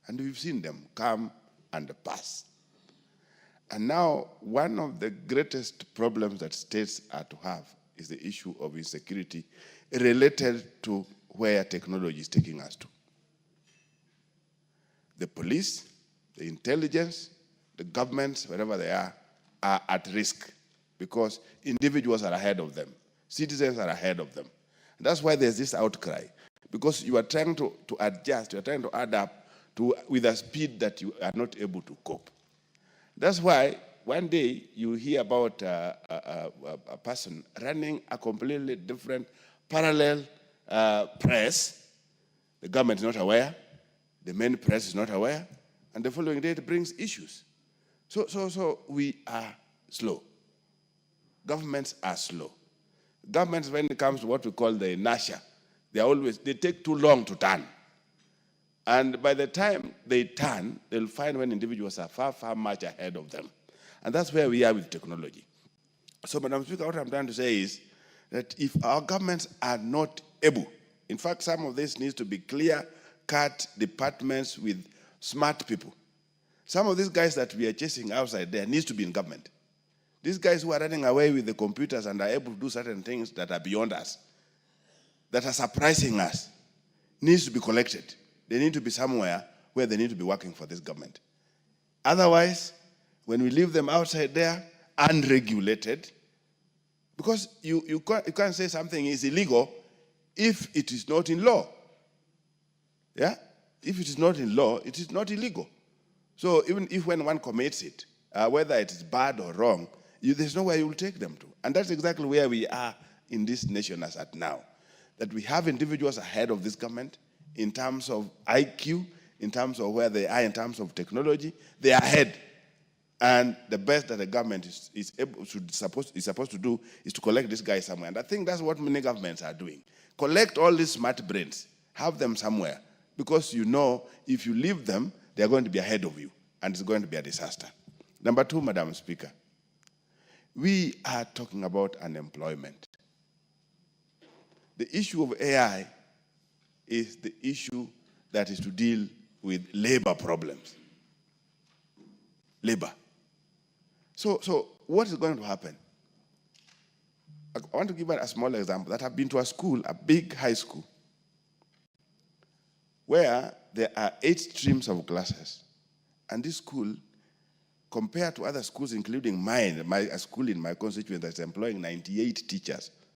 And we've seen them come and pass. And now, one of the greatest problems that states are to have is the issue of insecurity related to where technology is taking us to. The police, the intelligence, the governments, wherever they are at risk because individuals are ahead of them. Citizens are ahead of them. And that's why there's this outcry, because you are trying to adjust, you are trying to adapt with a speed that you are not able to cope. That's why one day you hear about a person running a completely different parallel press. The government is not aware, the main press is not aware, and the following day it brings issues. So we are slow. Governments are slow. Governments, when it comes to what we call the inertia, they take too long to turn. And by the time they turn, they'll find when individuals are far, far much ahead of them. And that's where we are with technology. So, Madam Speaker, what I'm trying to say is that if our governments are not able, in fact, some of this needs to be clear-cut departments with smart people. Some of these guys that we are chasing outside there needs to be in government. These guys who are running away with the computers and are able to do certain things that are beyond us, that are surprising us, needs to be collected. They need to be somewhere where they need to be working for this government. Otherwise, when we leave them outside there, unregulated, because you can't say something is illegal if it is not in law. Yeah? If it is not in law, it is not illegal. So even if when one commits it, whether it is bad or wrong, there's nowhere you will take them to. And that's exactly where we are in this nation as at now. That we have individuals ahead of this government in terms of IQ, in terms of where they are, in terms of technology, they are ahead. And the best that the government is supposed to do is to collect this guy somewhere. And I think that's what many governments are doing. Collect all these smart brains, have them somewhere, because you know if you leave them, they're going to be ahead of you, and it's going to be a disaster. Number two, Madam Speaker, we are talking about unemployment. The issue of AI is the issue that is to deal with labor problems. Labor. So what is going to happen? I want to give a small example that I've been to a school, a big high school, where there are 8 streams of classes. And this school, compared to other schools, including mine, a school in my constituency that's employing 98 teachers,